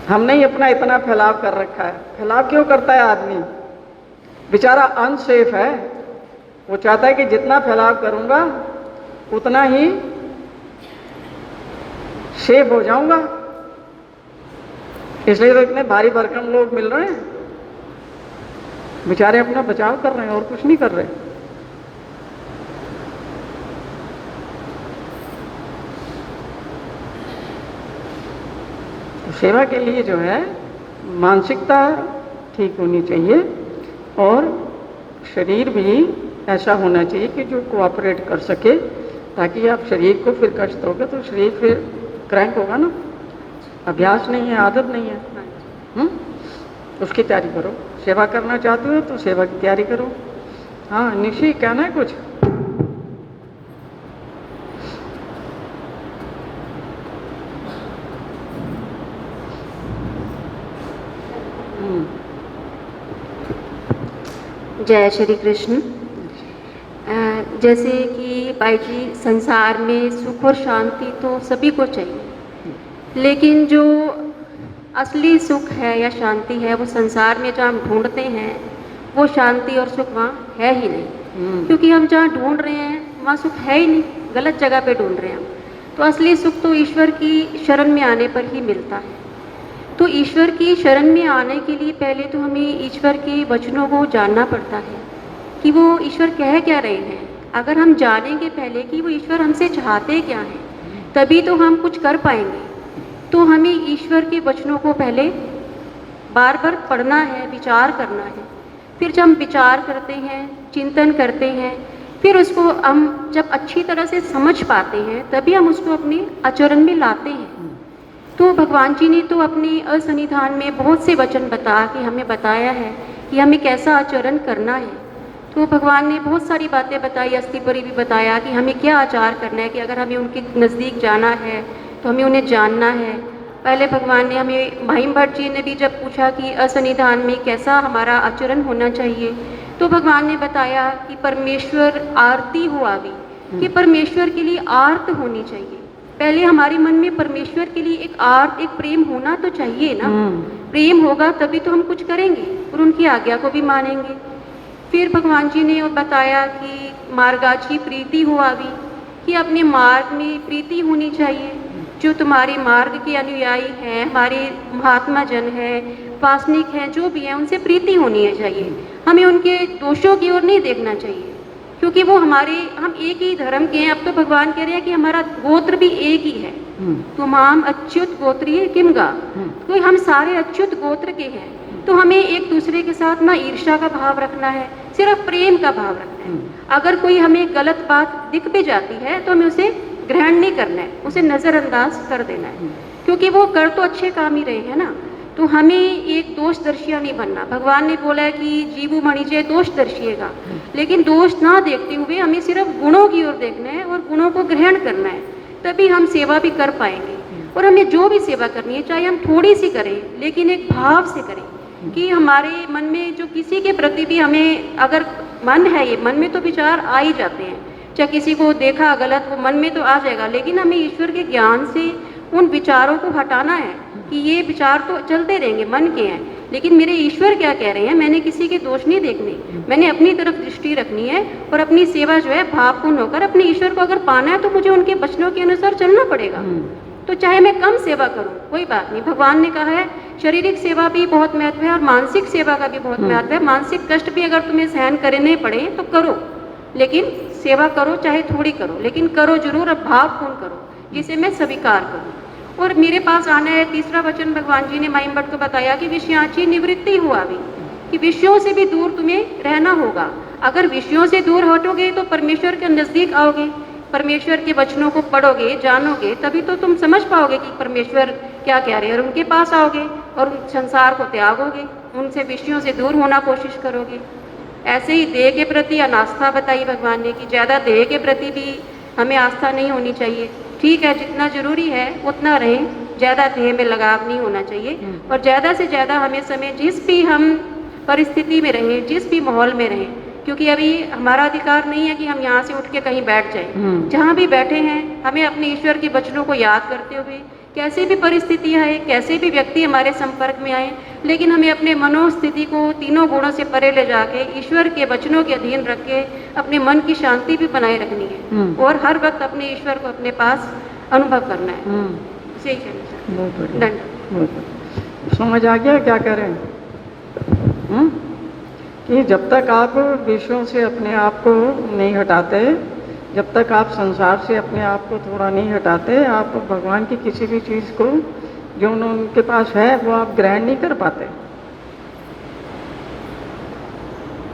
हमने ही अपना इतना फैलाव कर रखा है। फैलाव क्यों करता है आदमी? बेचारा अनसेफ है। वो चाहता है कि जितना फैलाव करूंगा उतना ही सेफ हो जाऊंगा, इसलिए तो इतने भारी भरकम लोग मिल रहे हैं। बेचारे अपना बचाव कर रहे हैं और कुछ नहीं कर रहे। तो सेवा के लिए जो है मानसिकता ठीक होनी चाहिए, और शरीर भी ऐसा होना चाहिए कि जो कोऑपरेट कर सके, ताकि आप शरीर को फिर कष्ट दोगे तो शरीर फिर क्रैंक होगा ना। अभ्यास नहीं है, आदत नहीं है। उसकी तैयारी करो। सेवा करना चाहते हो तो सेवा की तैयारी करो। हाँ निशी, कहना है कुछ? जय श्री कृष्ण। जैसे कि भाई जी, संसार में सुख और शांति तो सभी को चाहिए, लेकिन जो असली सुख है या शांति है वो संसार में जहाँ हम ढूंढते हैं, वो शांति और सुख वहाँ है ही नहीं। क्योंकि हम जहाँ ढूंढ रहे हैं वहाँ सुख है ही नहीं, गलत जगह पे ढूंढ रहे हैं हम। तो असली सुख तो ईश्वर की शरण में आने पर ही मिलता है। तो ईश्वर की शरण में आने के लिए पहले तो हमें ईश्वर के वचनों को जानना पड़ता है कि वो ईश्वर कह क्या रहे हैं। अगर हम जानेंगे पहले कि वो ईश्वर हमसे चाहते क्या हैं, तभी तो हम कुछ कर पाएंगे। तो हमें ईश्वर के वचनों को पहले बार बार पढ़ना है, विचार करना है। फिर जब हम विचार करते हैं, चिंतन करते हैं, फिर उसको हम जब अच्छी तरह से समझ पाते हैं, तभी हम उसको अपने आचरण में लाते हैं। तो भगवान जी ने तो अपने असन्निधान में बहुत से वचन बता के हमें बताया है कि हमें कैसा आचरण करना है। तो भगवान ने बहुत सारी बातें बताई, अस्तिपरी भी बताया कि हमें क्या आचार करना है, कि अगर हमें उनके नज़दीक जाना है तो हमें उन्हें जानना है। पहले भगवान ने हमें, महिम भट्ट जी ने भी जब पूछा कि असन्निधान में कैसा हमारा आचरण होना चाहिए, तो भगवान ने बताया कि परमेश्वर आरती हो आवी, कि परमेश्वर के लिए आर्त होनी चाहिए। पहले हमारे मन में परमेश्वर के लिए एक आर्त, एक प्रेम होना तो चाहिए ना। प्रेम होगा तभी तो हम कुछ करेंगे और उनकी आज्ञा को भी मानेंगे। फिर भगवान जी ने बताया कि मार्गाची प्रीति हो आवी, कि अपने मार्ग में प्रीति होनी चाहिए। जो तुम्हारे मार्ग के अनुयायी हैं, हमारे महात्मा जन हैं, वासनिक हैं, जो भी हैं, उनसे प्रीति होनी चाहिए। हमें उनके दोषों की ओर नहीं देखना चाहिए, क्योंकि वो हम एक ही धर्म के हैं। अब तो भगवान कह रहे हैं कि हमारा गोत्र भी एक ही है। तुम आम अच्युत गोत्रीय किमगा, तो हम सारे अच्युत गोत्र के हैं। तो हमें एक दूसरे के साथ ना ईर्ष्या का भाव रखना है, सिर्फ प्रेम का भाव रखना है। अगर कोई हमें गलत बात दिख भी जाती है तो हमें उसे ग्रहण नहीं करना है, उसे नज़रअंदाज कर देना है, क्योंकि वो कर तो अच्छे काम ही रहे हैं ना। तो हमें एक दोषदर्शिया नहीं बनना। भगवान ने बोला है कि जीवु मणिजय दोष दर्शिएगा, लेकिन दोष ना देखते हुए हमें सिर्फ गुणों की ओर देखना है और गुणों को ग्रहण करना है, तभी हम सेवा भी कर पाएंगे। और हमें जो भी सेवा करनी है, चाहे हम थोड़ी सी करें, लेकिन एक भाव से करें कि हमारे मन में जो किसी के प्रति भी हमें अगर मन है, ये मन में तो विचार आ ही जाते हैं, चाहे किसी को देखा गलत, वो मन में तो आ जाएगा, लेकिन हमें ईश्वर के ज्ञान से उन विचारों को हटाना है कि ये विचार तो चलते रहेंगे, मन के हैं, लेकिन मेरे ईश्वर क्या कह रहे हैं, मैंने किसी के दोष नहीं देखने, मैंने अपनी तरफ दृष्टि रखनी है और अपनी सेवा जो है भावपूर्ण होकर अपने ईश्वर को अगर पाना है तो मुझे उनके वचनों के अनुसार चलना पड़ेगा। तो चाहे मैं कम सेवा करूं कोई बात नहीं, भगवान ने कहा है शारीरिक सेवा भी बहुत महत्व है और मानसिक सेवा का भी बहुत महत्व है। मानसिक कष्ट भी अगर तुम्हें सहन करने पड़े तो करो, लेकिन सेवा करो, चाहे थोड़ी करो, लेकिन करो जरूर और भावपूर्ण करो, जिसे मैं स्वीकार करूं। और मेरे पास आना है, तीसरा वचन भगवान जी ने माई भट्ट को बताया कि विषयाची निवृत्ति हुआ भी, कि विषयों से भी दूर तुम्हें रहना होगा। अगर विषयों से दूर हटोगे तो परमेश्वर के नज़दीक आओगे, परमेश्वर के वचनों को पढ़ोगे, जानोगे, तभी तो तुम समझ पाओगे कि परमेश्वर क्या कह रहे हैं और उनके पास आओगे और संसार को त्यागोगे, उनसे विषयों से दूर होना कोशिश करोगे। ऐसे ही देह के प्रति अनास्था बताई भगवान ने कि ज़्यादा देह के प्रति भी हमें आस्था नहीं होनी चाहिए। ठीक है, जितना जरूरी है उतना रहें, ज़्यादा देह में लगाव नहीं होना चाहिए। और ज़्यादा से ज़्यादा हमें समय जिस भी हम परिस्थिति में रहें, जिस भी माहौल में रहें, क्योंकि अभी हमारा अधिकार नहीं है कि हम यहाँ से उठ के कहीं बैठ जाएं। जहाँ भी बैठे हैं हमें अपने ईश्वर के वचनों को याद करते हुए, कैसे भी परिस्थितियाँ आए, कैसे भी व्यक्ति हमारे संपर्क में आए, लेकिन हमें अपने मनोस्थिति को तीनों गुणों से परे ले जाके ईश्वर के वचनों के अधीन रख के अपने मन की शांति भी बनाए रखनी है और हर वक्त अपने ईश्वर को अपने पास अनुभव करना है। इसे ही कहना चाहते हैं। दंड। समझ आ गया क्या कह रहे हैं? कि जब तक आप विषयों से अपने आप को नहीं हटाते, जब तक आप संसार से अपने आप को थोड़ा नहीं हटाते, आप भगवान की किसी भी चीज़ को जो उनके पास है वो आप ग्रहण नहीं कर पाते।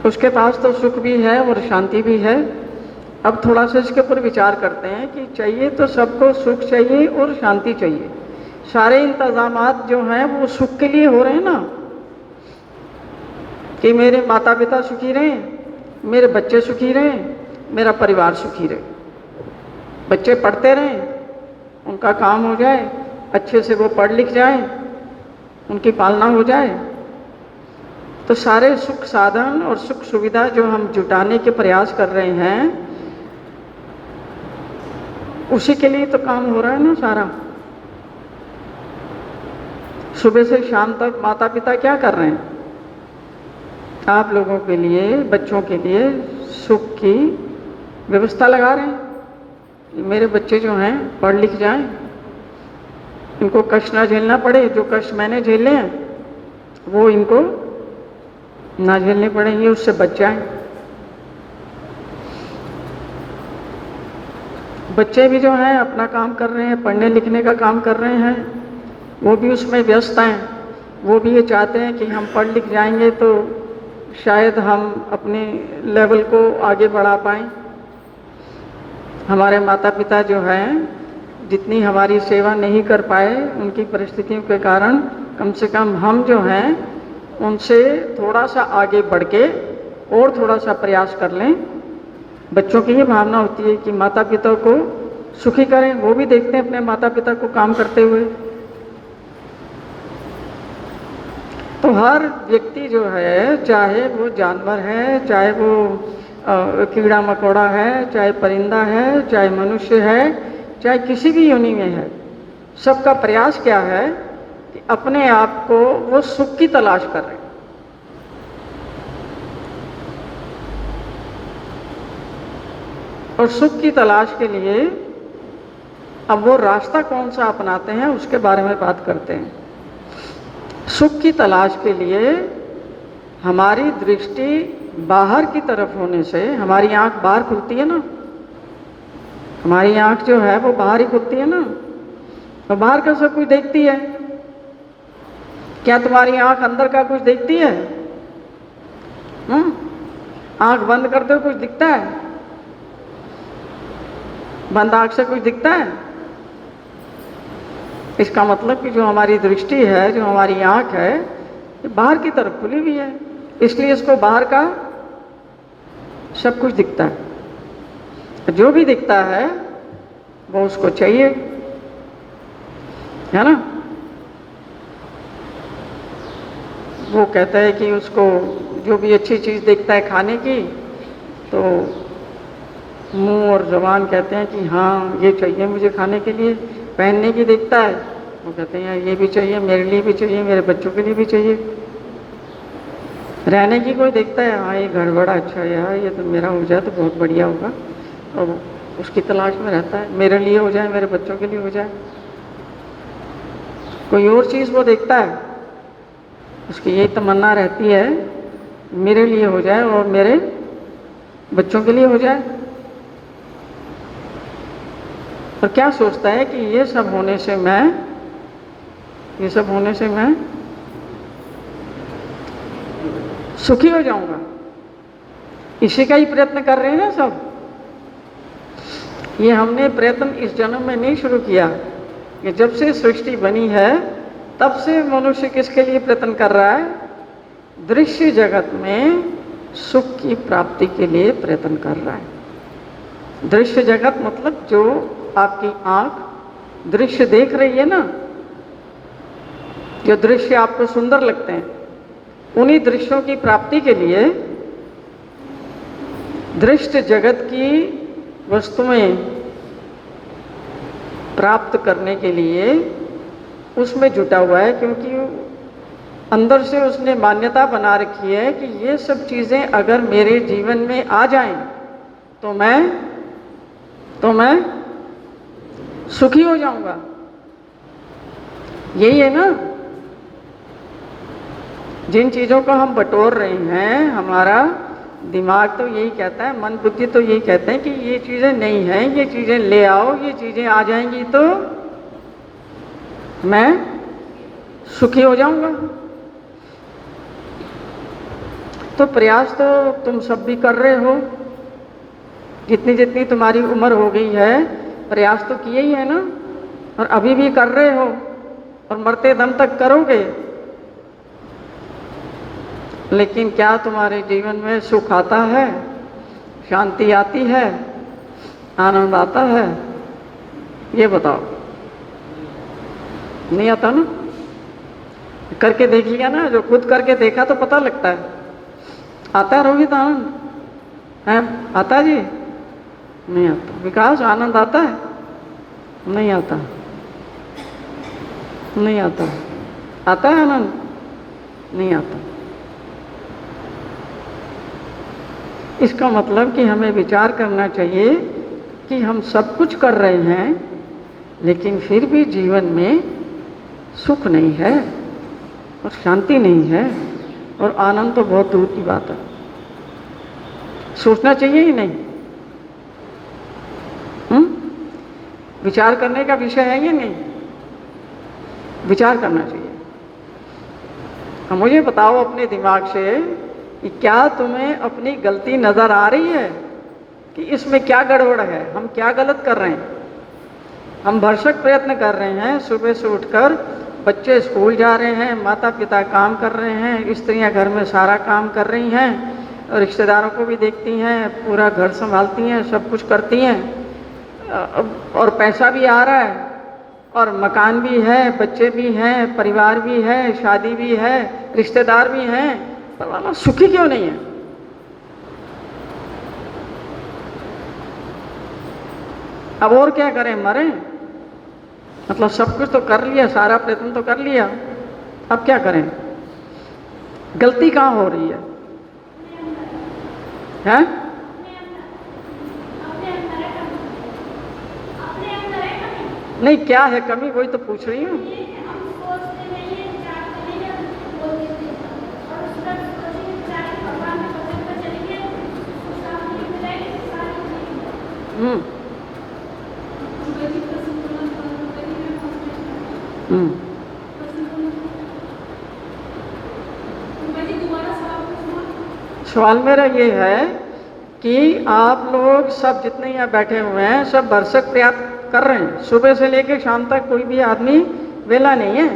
उसके पास तो सुख भी है और शांति भी है। अब थोड़ा सा इसके ऊपर विचार करते हैं कि चाहिए तो सबको सुख चाहिए और शांति चाहिए। सारे इंतजामात जो हैं वो सुख के लिए हो रहे हैं ना, कि मेरे माता पिता सुखी रहें, मेरे बच्चे सुखी रहें, मेरा परिवार सुखी रहे, बच्चे पढ़ते रहें, उनका काम हो जाए, अच्छे से वो पढ़ लिख जाएं, उनकी पालना हो जाए। तो सारे सुख साधन और सुख सुविधा जो हम जुटाने के प्रयास कर रहे हैं, उसी के लिए तो काम हो रहा है ना सारा। सुबह से शाम तक माता पिता क्या कर रहे हैं? आप लोगों के लिए, बच्चों के लिए सुख की व्यवस्था लगा रहे हैं। मेरे बच्चे जो हैं पढ़ लिख जाएं, इनको कष्ट ना झेलना पड़े, जो कष्ट मैंने झेले हैं वो इनको ना झेलने पड़ेंगे, उससे बच जाएं। बच्चे भी जो हैं अपना काम कर रहे हैं, पढ़ने लिखने का काम कर रहे हैं, वो भी उसमें व्यस्त हैं। वो भी ये चाहते हैं कि हम पढ़ लिख जाएंगे तो शायद हम अपने लेवल को आगे बढ़ा पाएं। हमारे माता पिता जो हैं जितनी हमारी सेवा नहीं कर पाए उनकी परिस्थितियों के कारण, कम से कम हम जो हैं उनसे थोड़ा सा आगे बढ़ के और थोड़ा सा प्रयास कर लें। बच्चों की ये भावना होती है कि माता पिता को सुखी करें, वो भी देखते हैं अपने माता पिता को काम करते हुए। तो हर व्यक्ति जो है, चाहे वो जानवर है, चाहे वो कीड़ा मकोड़ा है, चाहे परिंदा है, चाहे मनुष्य है, चाहे किसी भी योनि में है, सबका प्रयास क्या है कि अपने आप को वो सुख की तलाश कर रहे हैं। और सुख की तलाश के लिए अब वो रास्ता कौन सा अपनाते हैं उसके बारे में बात करते हैं। सुख की तलाश के लिए हमारी दृष्टि बाहर की तरफ होने से, हमारी आंख बाहर खुलती है ना, हमारी आंख जो है वो बाहर ही खुलती है ना, तो बाहर का सब कुछ देखती है। क्या तुम्हारी आंख अंदर का कुछ देखती है? आंख बंद करते हो कुछ दिखता है? बंद आंख से कुछ दिखता है? इसका मतलब कि जो हमारी दृष्टि है, जो हमारी आंख है, ये बाहर की तरफ खुली हुई है, इसलिए इसको बाहर का सब कुछ दिखता है। जो भी दिखता है वो उसको चाहिए, है ना। वो कहता है कि उसको जो भी अच्छी चीज़ देखता है खाने की, तो मुंह और ज़ुबान कहते हैं कि हाँ ये चाहिए मुझे खाने के लिए। पहनने की देखता है, वो कहते हैं ये भी चाहिए, मेरे लिए भी चाहिए, मेरे बच्चों के लिए भी चाहिए। रहने की कोई देखता है, हाँ ये घर बड़ा अच्छा है यार, ये तो मेरा हो जाए तो बहुत बढ़िया होगा, और उसकी तलाश में रहता है, मेरे लिए हो जाए, मेरे बच्चों के लिए हो जाए। कोई और चीज़ वो देखता है, उसकी यही तमन्ना रहती है मेरे लिए हो जाए और मेरे बच्चों के लिए हो जाए। और क्या सोचता है कि ये सब होने से मैं सुखी हो जाऊंगा। इसी का ही प्रयत्न कर रहे हैं ना सब। ये हमने प्रयत्न इस जन्म में नहीं शुरू किया, कि जब से सृष्टि बनी है तब से मनुष्य किसके लिए प्रयत्न कर रहा है? दृश्य जगत में सुख की प्राप्ति के लिए प्रयत्न कर रहा है। दृश्य जगत मतलब जो आपकी आंख दृश्य देख रही है ना, जो दृश्य आपको सुंदर लगते हैं, उन्हीं दृश्यों की प्राप्ति के लिए दृश्य जगत की वस्तुएं प्राप्त करने के लिए उसमें जुटा हुआ है, क्योंकि अंदर से उसने मान्यता बना रखी है कि ये सब चीज़ें अगर मेरे जीवन में आ जाएं तो मैं सुखी हो जाऊंगा। यही है ना, जिन चीज़ों को हम बटोर रहे हैं, हमारा दिमाग तो यही कहता है, मन बुद्धि तो यही कहते हैं कि ये चीज़ें नहीं हैं, ये चीज़ें ले आओ, ये चीज़ें आ जाएंगी तो मैं सुखी हो जाऊंगा। तो प्रयास तो तुम सब भी कर रहे हो, जितनी जितनी तुम्हारी उम्र हो गई है, प्रयास तो किए ही है ना, और अभी भी कर रहे हो और मरते दम तक करोगे। लेकिन क्या तुम्हारे जीवन में सुख आता है, शांति आती है, आनंद आता है? ये बताओ। नहीं आता ना? करके देखिएगा ना, जो खुद करके देखा तो पता लगता है। आता है रोहित आनंद? है? आता जी? नहीं आता। विकास आनंद आता है? नहीं आता। नहीं आता। आता है आनंद? नहीं आता। इसका मतलब कि हमें विचार करना चाहिए कि हम सब कुछ कर रहे हैं, लेकिन फिर भी जीवन में सुख नहीं है और शांति नहीं है, और आनंद तो बहुत दूर की बात है। सोचना चाहिए ही नहीं? विचार करने का विषय है ये नहीं? विचार करना चाहिए। अब मुझे बताओ अपने दिमाग से कि क्या तुम्हें अपनी गलती नज़र आ रही है, कि इसमें क्या गड़बड़ है, हम क्या गलत कर रहे हैं? हम भरसक प्रयत्न कर रहे हैं, सुबह से उठकर बच्चे स्कूल जा रहे हैं, माता पिता काम कर रहे हैं, स्त्रियां घर में सारा काम कर रही हैं, और रिश्तेदारों को भी देखती हैं, पूरा घर संभालती हैं, सब कुछ करती हैं, और पैसा भी आ रहा है, और मकान भी है, बच्चे भी हैं, परिवार भी है, शादी भी है, रिश्तेदार भी हैं, पर वाला सुखी क्यों नहीं है? अब और क्या करें, मरें? मतलब सब कुछ तो कर लिया, सारा प्रयत्न तो कर लिया, अब क्या करें? गलती कहाँ हो रही है? हैं? नहीं, क्या है कमी, वही तो पूछ रही हूँ। सवाल मेरा ये है कि आप लोग सब जितने यहाँ बैठे हुए हैं, सब भरसक प्रयास कर रहे हैं, सुबह से लेकर शाम तक कोई भी आदमी वेला नहीं है।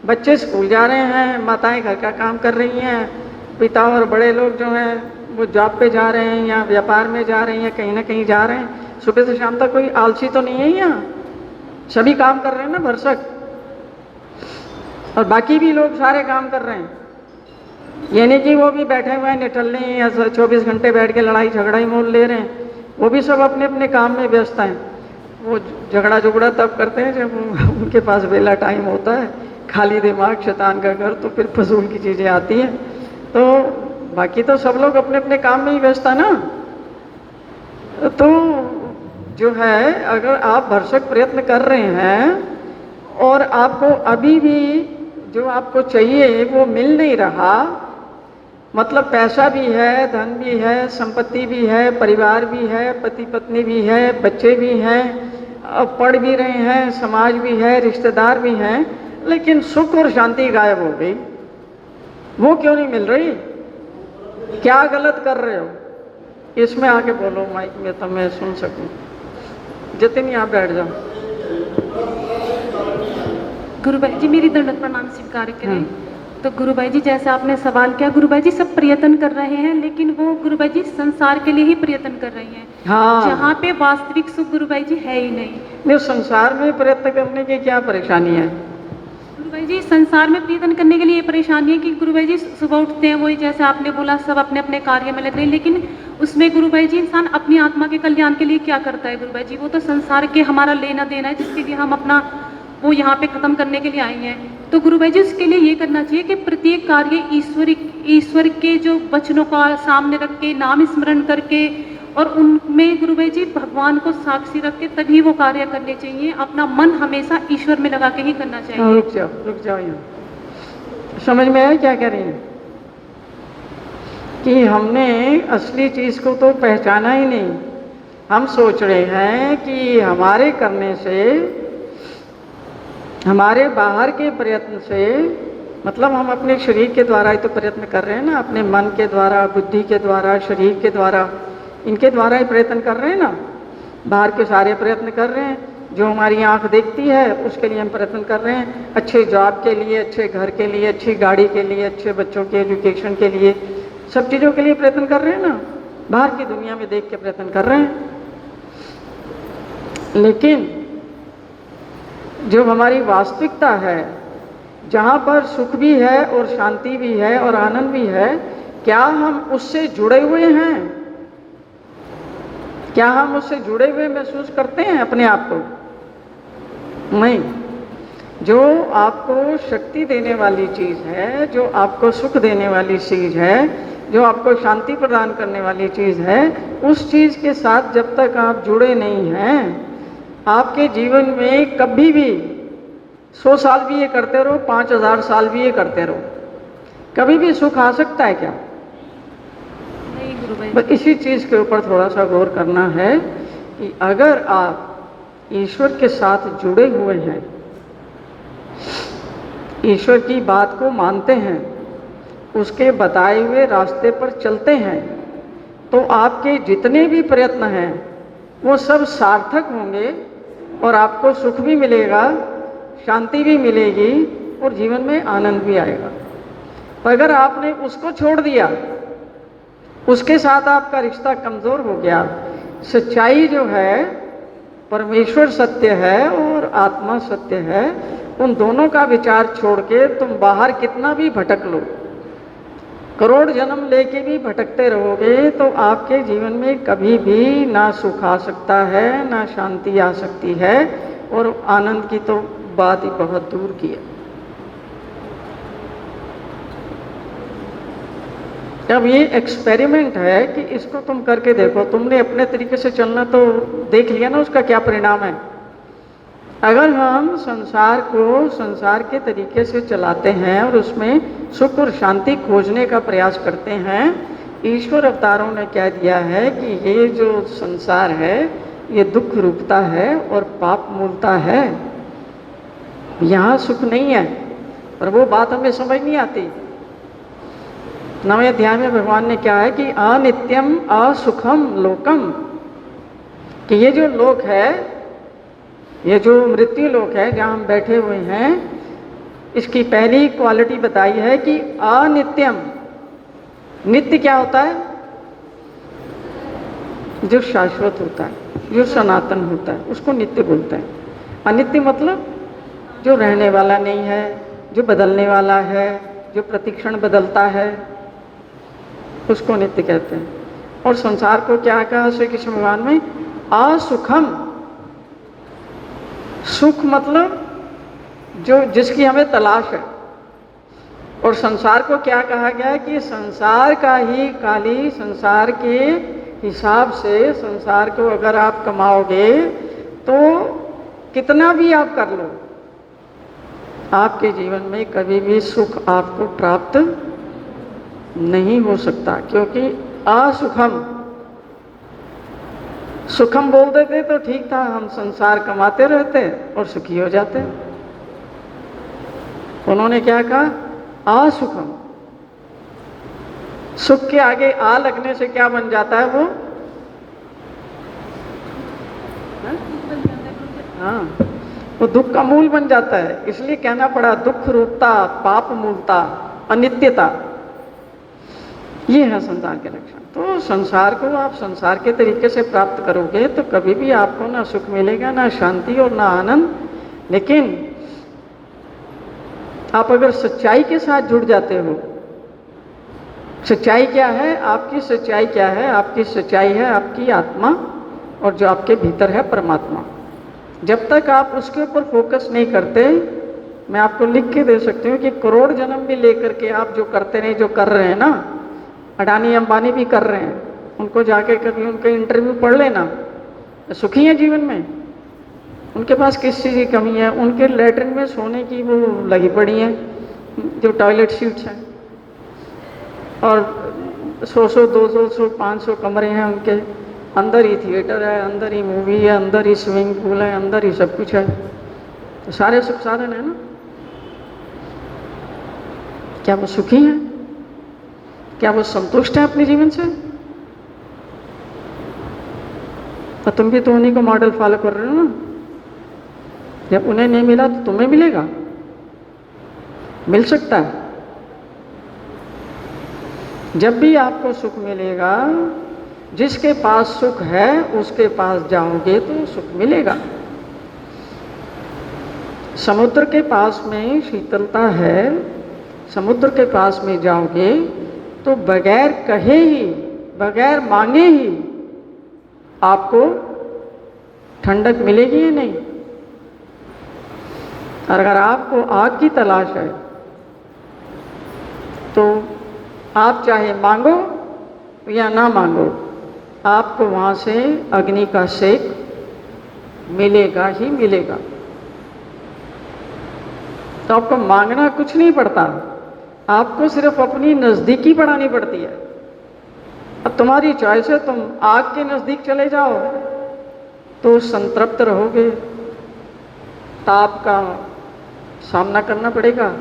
बच्चे स्कूल जा रहे हैं, माताएं घर का काम कर रही हैं, पिता और बड़े लोग जो हैं वो जॉब पे जा रहे हैं या व्यापार में जा रहे हैं, कहीं ना कहीं जा रहे हैं। सुबह से शाम तक कोई आलसी तो नहीं है यहाँ, सभी काम कर रहे हैं ना भरसक, और बाकी भी लोग सारे काम कर रहे हैं। ये नहीं कि वो भी बैठे हुए हैं निठल्ले या 24 घंटे बैठ के लड़ाई झगड़ा ही मोल ले रहे हैं, वो भी सब अपने अपने काम में व्यस्त हैं। वो झगड़ा झुगड़ा तब करते हैं जब उनके पास वेला टाइम होता है, खाली दिमाग शैतान का घर, तो फिर फजूल की चीज़ें आती हैं। तो बाकी तो सब लोग अपने अपने काम में ही व्यस्त है ना। तो जो है, अगर आप भरसक प्रयत्न कर रहे हैं और आपको अभी भी जो आपको चाहिए वो मिल नहीं रहा, मतलब पैसा भी है, धन भी है, संपत्ति भी है, परिवार भी है, पति पत्नी भी है, बच्चे भी हैं, पढ़ भी रहे हैं, समाज भी है, रिश्तेदार भी हैं, लेकिन सुख और शांति गायब हो गई। वो क्यों नहीं मिल रही? क्या गलत कर रहे हो? इसमें आके बोलो माइक में, तो मैं सुन सकूं। जितनी आप बैठ जाओ। गुरु भाई जी मेरी दंडवत प्रणाम स्वीकार करें। तो गुरु भाई जी जैसा आपने सवाल किया, गुरु भाई जी सब प्रयत्न कर रहे हैं, लेकिन वो गुरु भाई जी संसार के लिए ही प्रयत्न कर रहे हैं। हाँ, जहाँ पे वास्तविक सुख गुरु भाई जी है ही नहीं। नहीं, संसार में प्रयत्न करने की क्या परेशानी है? गुरु भाई जी संसार में प्रयत्न करने के लिए ये परेशानी है कि गुरु भाई जी सुबह उठते हैं, वही जैसे आपने बोला सब अपने अपने कार्य में लग रहे हैं, लेकिन उसमें गुरु भाई जी इंसान अपनी आत्मा के कल्याण के लिए क्या करता है गुरु भाई जी? वो तो संसार के हमारा लेना देना है, जिसके लिए हम अपना वो यहाँ पे खत्म करने के लिए आए हैं। तो गुरु भाई जी उसके लिए ये करना चाहिए कि प्रत्येक कार्य ईश्वर के जो वचनों का सामने रख के, नाम स्मरण करके और उनमें गुरु भाई जी भगवान को साक्षी रख के तभी वो कार्य करने चाहिए। अपना मन हमेशा ईश्वर में लगा के ही करना चाहिए। रुक जाओ यहाँ। समझ में आया क्या कह रही हैं? कि हमने असली चीज़ को तो पहचाना ही नहीं। हम सोच रहे हैं कि हमारे करने से, हमारे बाहर के प्रयत्न से, मतलब हम अपने शरीर के द्वारा ही तो प्रयत्न कर रहे हैं ना, अपने मन के द्वारा, बुद्धि के द्वारा, शरीर के द्वारा, इनके द्वारा ही प्रयत्न कर रहे हैं ना। बाहर के सारे प्रयत्न कर रहे हैं, जो हमारी आंख देखती है उसके लिए हम प्रयत्न कर रहे हैं, अच्छे जॉब के लिए, अच्छे घर के लिए, अच्छी गाड़ी के लिए, अच्छे बच्चों के एजुकेशन के लिए, सब चीज़ों के लिए प्रयत्न कर रहे हैं ना। बाहर की दुनिया में देख के प्रयत्न कर रहे हैं। लेकिन जो हमारी वास्तविकता है, जहाँ पर सुख भी है और शांति भी है और आनंद भी है, क्या हम उससे जुड़े हुए हैं? क्या हम उससे जुड़े हुए महसूस करते हैं अपने आप को? नहीं। जो आपको शक्ति देने वाली चीज़ है, जो आपको सुख देने वाली चीज़ है, जो आपको शांति प्रदान करने वाली चीज़ है, उस चीज़ के साथ जब तक आप जुड़े नहीं हैं, आपके जीवन में कभी भी 100 साल भी ये करते रहो, 5000 साल भी ये करते रहो, कभी भी सुख आ सकता है क्या? नहीं गुरु भाई। बस इसी चीज़ के ऊपर थोड़ा सा गौर करना है कि अगर आप ईश्वर के साथ जुड़े हुए हैं, ईश्वर की बात को मानते हैं, उसके बताए हुए रास्ते पर चलते हैं, तो आपके जितने भी प्रयत्न हैं वो सब सार्थक होंगे और आपको सुख भी मिलेगा, शांति भी मिलेगी और जीवन में आनंद भी आएगा। पर अगर आपने उसको छोड़ दिया, उसके साथ आपका रिश्ता कमज़ोर हो गया, सच्चाई जो है, परमेश्वर सत्य है और आत्मा सत्य है, उन दोनों का विचार छोड़ के तुम बाहर कितना भी भटक लो, करोड़ जन्म लेके भी भटकते रहोगे, तो आपके जीवन में कभी भी ना सुख आ सकता है, ना शांति आ सकती है, और आनंद की तो बात ही बहुत दूर की है। अब ये एक्सपेरिमेंट है कि इसको तुम करके देखो। तुमने अपने तरीके से चलना तो देख लिया ना, उसका क्या परिणाम है। अगर हम संसार को संसार के तरीके से चलाते हैं और उसमें सुख और शांति खोजने का प्रयास करते हैं, ईश्वर अवतारों ने क्या दिया है कि ये जो संसार है ये दुख रूपता है और पाप मूलता है, यहाँ सुख नहीं है। और वो बात हमें समझ नहीं आती। 9वें अध्याय में भगवान ने क्या है कि अनित्यम असुखम लोकम, कि ये जो लोक है, ये जो मृत्यु लोक है जहाँ हम बैठे हुए हैं, इसकी पहली क्वालिटी बताई है कि अनित्यम। नित्य क्या होता है? जो शाश्वत होता है, जो सनातन होता है, उसको नित्य बोलते हैं। अनित्य मतलब जो रहने वाला नहीं है, जो बदलने वाला है, जो प्रतिक्षण बदलता है, उसको नित्य कहते हैं। और संसार को क्या कहा श्री कृष्ण भगवान में? असुखम। सुख मतलब जो जिसकी हमें तलाश है, और संसार को क्या कहा गया है कि संसार का ही खाली संसार के हिसाब से संसार को अगर आप कमाओगे तो कितना भी आप कर लो, आपके जीवन में कभी भी सुख आपको प्राप्त नहीं हो सकता, क्योंकि असुखम, सुखम बोल देते तो ठीक था, हम संसार कमाते रहते और सुखी हो जाते। उन्होंने क्या कहा? असुखम। सुख के आगे आ लगने से क्या बन जाता है वो? हाँ, वो दुख का मूल बन जाता है। इसलिए कहना पड़ा दुख रूपता, पाप मूलता, अनित्यता, ये है संसार के लक्षण। तो संसार को आप संसार के तरीके से प्राप्त करोगे तो कभी भी आपको ना सुख मिलेगा, ना शांति और ना आनंद। लेकिन आप अगर सच्चाई के साथ जुड़ जाते हो, सच्चाई क्या है? आपकी सच्चाई क्या है? आपकी सच्चाई है आपकी आत्मा, और जो आपके भीतर है परमात्मा। जब तक आप उसके ऊपर फोकस नहीं करते, मैं आपको लिख के दे सकती हूँ कि करोड़ जन्म भी लेकर के आप जो करते नहीं, जो कर रहे हैं ना, अडानी अंबानी भी कर रहे हैं, उनको जाके कभी उनके इंटरव्यू पढ़ लेना, सुखी हैं जीवन में, उनके पास किस चीज़ की कमी है? उनके लेटरिन में सोने की वो लगी पड़ी हैं, जो टॉयलेट सीट्स हैं, और 100 200 500 कमरे हैं उनके, अंदर ही थिएटर है, अंदर ही मूवी है, अंदर ही स्विमिंग पूल है, अंदर ही सब कुछ है, तो सारे सुख साधन है ना। क्या वो सुखी हैं? क्या वो संतुष्ट है अपने जीवन से? तो तुम भी तो उन्हीं को मॉडल फॉलो कर रहे हो ना। जब उन्हें नहीं मिला तो तुम्हें मिलेगा, मिल सकता है। जब भी आपको सुख मिलेगा, जिसके पास सुख है उसके पास जाओगे तो सुख मिलेगा। समुद्र के पास में शीतलता है, समुद्र के पास में जाओगे तो बगैर कहे ही, बगैर मांगे ही आपको ठंडक मिलेगी या नहीं? और अगर आपको आग की तलाश है तो आप चाहे मांगो या ना मांगो, आपको वहाँ से अग्नि का सेक मिलेगा ही मिलेगा। तो आपको मांगना कुछ नहीं पड़ता, आपको सिर्फ अपनी नज़दीकी बढ़ानी पड़ती है। अब तुम्हारी चॉइस है, तुम आग के नज़दीक चले जाओ तो संतृप्त रहोगे, ताप का सामना करना पड़ेगा,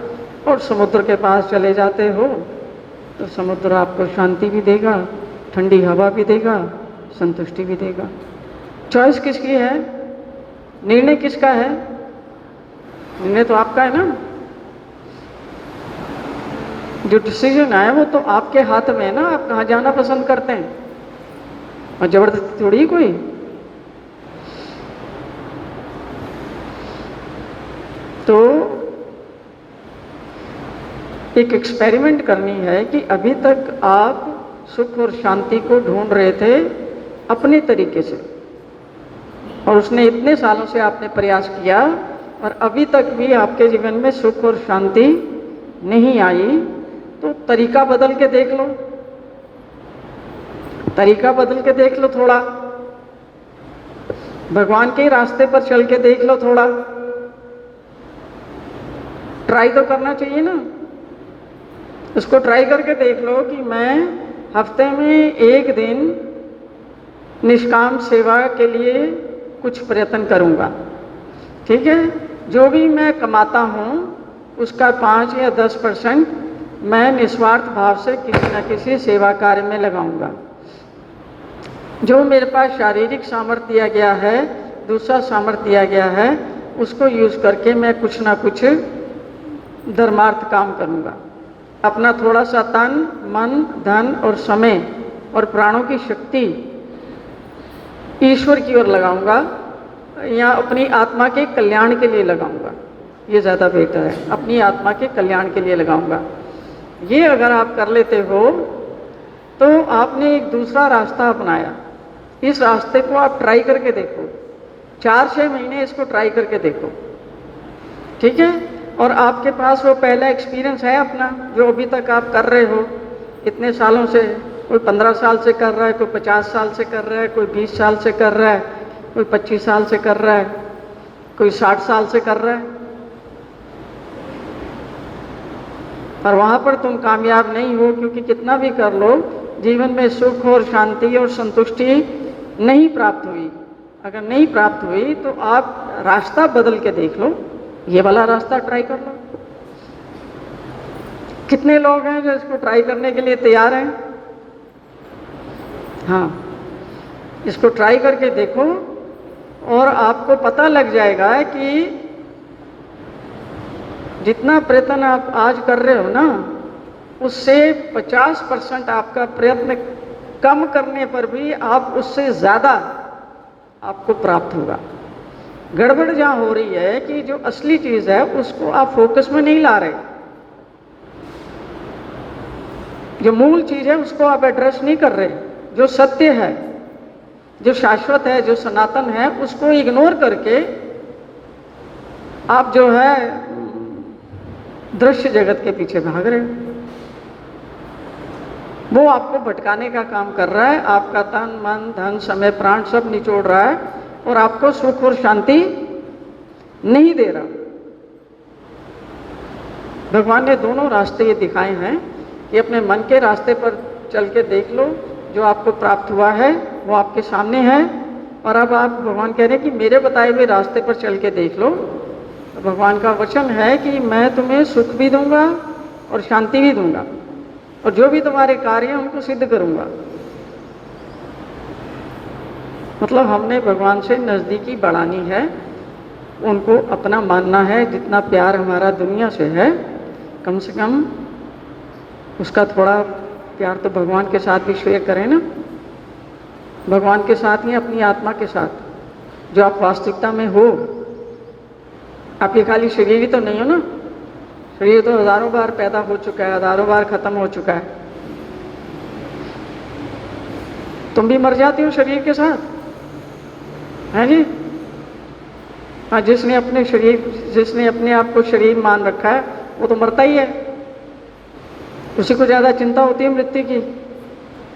और समुद्र के पास चले जाते हो तो समुद्र आपको शांति भी देगा, ठंडी हवा भी देगा, संतुष्टि भी देगा। चॉइस किसकी है? निर्णय किसका है? निर्णय तो आपका है ना। जो डिसीजन है वो तो आपके हाथ में है ना, आप कहाँ जाना पसंद करते हैं, और जबरदस्ती थोड़ी कोई। तो एक एक्सपेरिमेंट करनी है कि अभी तक आप सुख और शांति को ढूंढ रहे थे अपने तरीके से, और उसने इतने सालों से आपने प्रयास किया और अभी तक भी आपके जीवन में सुख और शांति नहीं आई, तो तरीका बदल के देख लो, तरीका बदल के देख लो, थोड़ा भगवान के रास्ते पर चल के देख लो, थोड़ा ट्राई तो करना चाहिए ना। उसको ट्राई करके देख लो कि मैं हफ्ते में एक दिन निष्काम सेवा के लिए कुछ प्रयत्न करूँगा, ठीक है। जो भी मैं कमाता हूँ उसका 5 या 10% मैं निस्वार्थ भाव से किसी न किसी सेवा कार्य में लगाऊंगा। जो मेरे पास शारीरिक सामर्थ्य दिया गया है, दूसरा सामर्थ्य दिया गया है, उसको यूज़ करके मैं कुछ ना कुछ धर्मार्थ काम करूँगा। अपना थोड़ा सा तन, मन, धन और समय और प्राणों की शक्ति ईश्वर की ओर लगाऊंगा, या अपनी आत्मा के कल्याण के लिए लगाऊंगा। ये ज़्यादा बेहतर है, अपनी आत्मा के कल्याण के लिए लगाऊंगा। ये अगर आप कर लेते हो तो आपने एक दूसरा रास्ता अपनाया। इस रास्ते को आप ट्राई करके देखो, 4-6 महीने इसको ट्राई करके देखो, ठीक है। और आपके पास वो पहला एक्सपीरियंस है अपना, जो अभी तक आप कर रहे हो इतने सालों से। कोई 15 साल से कर रहा है, कोई 50 साल से कर रहा है, कोई 20 साल से कर रहा है, कोई 25 साल से कर रहा है, कोई 60 साल से कर रहा है। और वहाँ पर तुम कामयाब नहीं हो, क्योंकि कितना भी कर लो जीवन में सुख और शांति और संतुष्टि नहीं प्राप्त हुई। अगर नहीं प्राप्त हुई तो आप रास्ता बदल के देख लो, ये वाला रास्ता ट्राई कर लो। कितने लोग हैं जो इसको ट्राई करने के लिए तैयार हैं? हाँ, इसको ट्राई करके देखो और आपको पता लग जाएगा कि जितना प्रयत्न आप आज कर रहे हो ना, उससे 50% आपका प्रयत्न कम करने पर भी आप उससे ज़्यादा आपको प्राप्त होगा। गड़बड़ जहाँ हो रही है कि जो असली चीज़ है उसको आप फोकस में नहीं ला रहे, जो मूल चीज़ है उसको आप एड्रेस नहीं कर रहे। जो सत्य है, जो शाश्वत है, जो सनातन है, उसको इग्नोर करके आप जो है दृश्य जगत के पीछे भाग रहे हो। वो आपको भटकाने का काम कर रहा है, आपका तन मन धन समय प्राण सब निचोड़ रहा है और आपको सुख और शांति नहीं दे रहा। भगवान ने दोनों रास्ते ये दिखाए हैं कि अपने मन के रास्ते पर चल के देख लो, जो आपको प्राप्त हुआ है वो आपके सामने है। और अब आप भगवान कह रहे हैं कि मेरे बताए हुए रास्ते पर चल के देख लो। तो भगवान का वचन है कि मैं तुम्हें सुख भी दूंगा और शांति भी दूंगा, और जो भी तुम्हारे कार्य हैं उनको सिद्ध करूंगा। मतलब हमने भगवान से नज़दीकी बढ़ानी है, उनको अपना मानना है। जितना प्यार हमारा दुनिया से है, कम से कम उसका थोड़ा प्यार तो भगवान के साथ भी शेयर करें ना। भगवान के साथ ही अपनी आत्मा के साथ, जो आप वास्तविकता में हो। आप ये खाली शरीर ही तो नहीं हो ना, शरीर तो हजारों बार पैदा हो चुका है, हजारों बार खत्म हो चुका है। तुम भी मर जाती हो शरीर के साथ, है जी? हाँ, जिसने अपने आप को शरीर मान रखा है वो तो मरता ही है। उसी को ज़्यादा चिंता होती है मृत्यु की,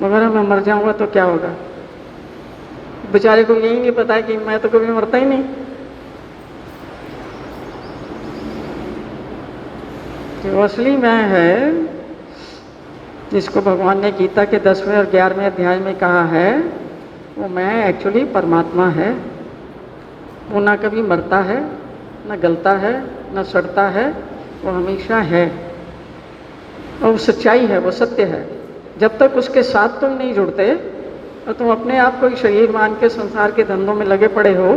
मगर मैं मर जाऊंगा तो क्या होगा। बेचारे को यही नहीं पता है कि मैं तो कभी मरता ही नहीं। जो असली मैं है, जिसको भगवान ने गीता के 10वें और 11वें अध्याय में कहा है, वो मैं एक्चुअली परमात्मा है। वो ना कभी मरता है, ना गलता है, ना सड़ता है, वो हमेशा है। और वो सच्चाई है, वो सत्य है। जब तक उसके साथ तुम नहीं जुड़ते और तुम अपने आप को शरीर मान के संसार के धंधों में लगे पड़े हो,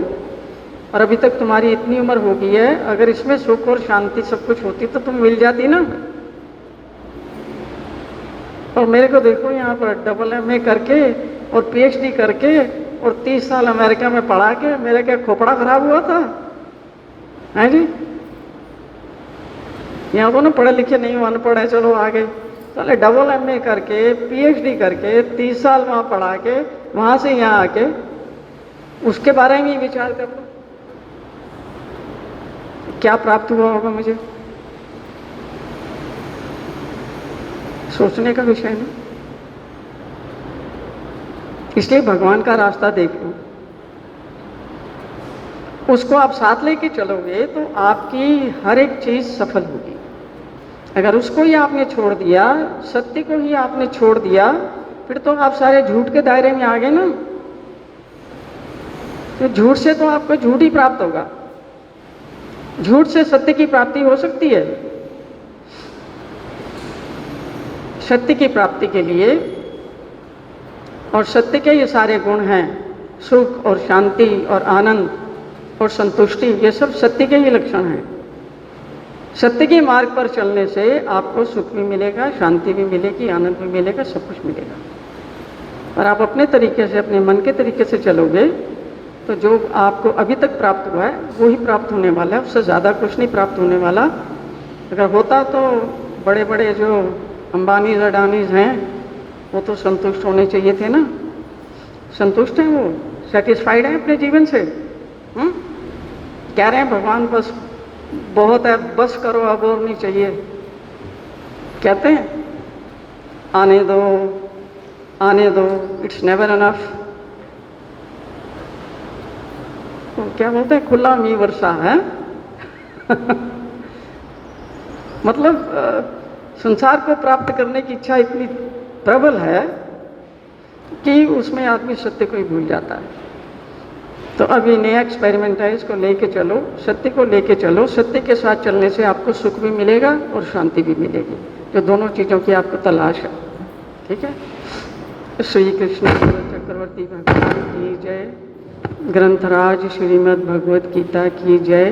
और अभी तक तुम्हारी इतनी उम्र हो गई है, अगर इसमें सुख और शांति सब कुछ होती तो तुम मिल जाती ना। और मेरे को देखो यहाँ पर डबल MA करके और PhD करके और 30 साल अमेरिका में पढ़ा के मेरा क्या खोपड़ा खराब हुआ था, है जी? यहाँ तो ना पढ़े लिखे नहीं, अनपढ़ है, चलो आगे। चले डबल MA करके PhD करके 30 साल वहाँ पढ़ा के वहाँ से यहाँ आके उसके बारे में ही विचार कर लो, क्या प्राप्त हुआ होगा मुझे। सोचने का विषय ना। इसलिए भगवान का रास्ता देख लो, उसको आप साथ लेके चलोगे तो आपकी हर एक चीज सफल होगी। अगर उसको ही आपने छोड़ दिया, सत्य को ही आपने छोड़ दिया, फिर तो आप सारे झूठ के दायरे में आ गए ना। तो झूठ से तो आपको झूठ ही प्राप्त होगा। झूठ से सत्य की प्राप्ति हो सकती है। सत्य की प्राप्ति के लिए, और सत्य के ये सारे गुण हैं, सुख और शांति और आनंद और संतुष्टि, ये सब सत्य के ही लक्षण हैं। सत्य के मार्ग पर चलने से आपको सुख भी मिलेगा, शांति भी मिलेगी, आनंद भी मिलेगा, सब कुछ मिलेगा। और आप अपने तरीके से, अपने मन के तरीके से चलोगे तो जो आपको अभी तक प्राप्त हुआ है वो ही प्राप्त होने वाला है, उससे ज़्यादा कुछ नहीं प्राप्त होने वाला। अगर होता तो बड़े बड़े जो अंबानीज अडानीज हैं वो तो संतुष्ट होने चाहिए थे ना। संतुष्ट हैं, वो सेटिस्फाइड हैं अपने जीवन से। कह रहे हैं भगवान बस बहुत है, बस करो, अब और नहीं चाहिए, कहते हैं आने दो आने दो, इट्स नेवर अनफ। तो क्या बोलते हैं, खुला मी वर्षा है। मतलब संसार को प्राप्त करने की इच्छा इतनी प्रबल है कि उसमें आदमी सत्य को ही भूल जाता है। तो अभी नया एक्सपेरिमेंट है, इसको लेके चलो, सत्य को लेके चलो। सत्य के साथ चलने से आपको सुख भी मिलेगा और शांति भी मिलेगी, जो दोनों चीज़ों की आपको तलाश है। ठीक है। श्री कृष्ण चक्रवर्ती भगवान की जय। ग्रंथराज श्रीमद् भगवद गीता की जय।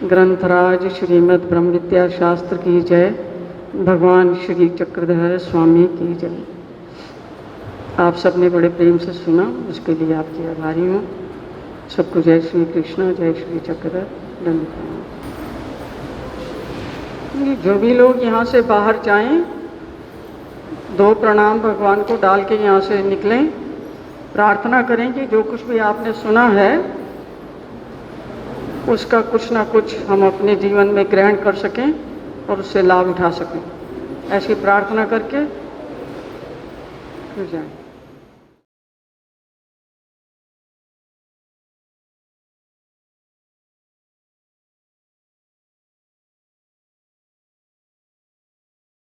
ग्रंथराज श्रीमद् ब्रह्म विद्या शास्त्र की जय। भगवान श्री चक्रधर स्वामी की जय। आप सबने बड़े प्रेम से सुना, उसके लिए आपकी आभारी हूँ। सबको जय श्री कृष्ण, जय श्री चक्रधर, दंड प्रणाम। जो भी लोग यहाँ से बाहर जाएं, 2 प्रणाम भगवान को डाल के यहाँ से निकलें। प्रार्थना करें कि जो कुछ भी आपने सुना है उसका कुछ ना कुछ हम अपने जीवन में ग्रहण कर सकें और उससे लाभ उठा सकें। ऐसी प्रार्थना करके फिर जाएं।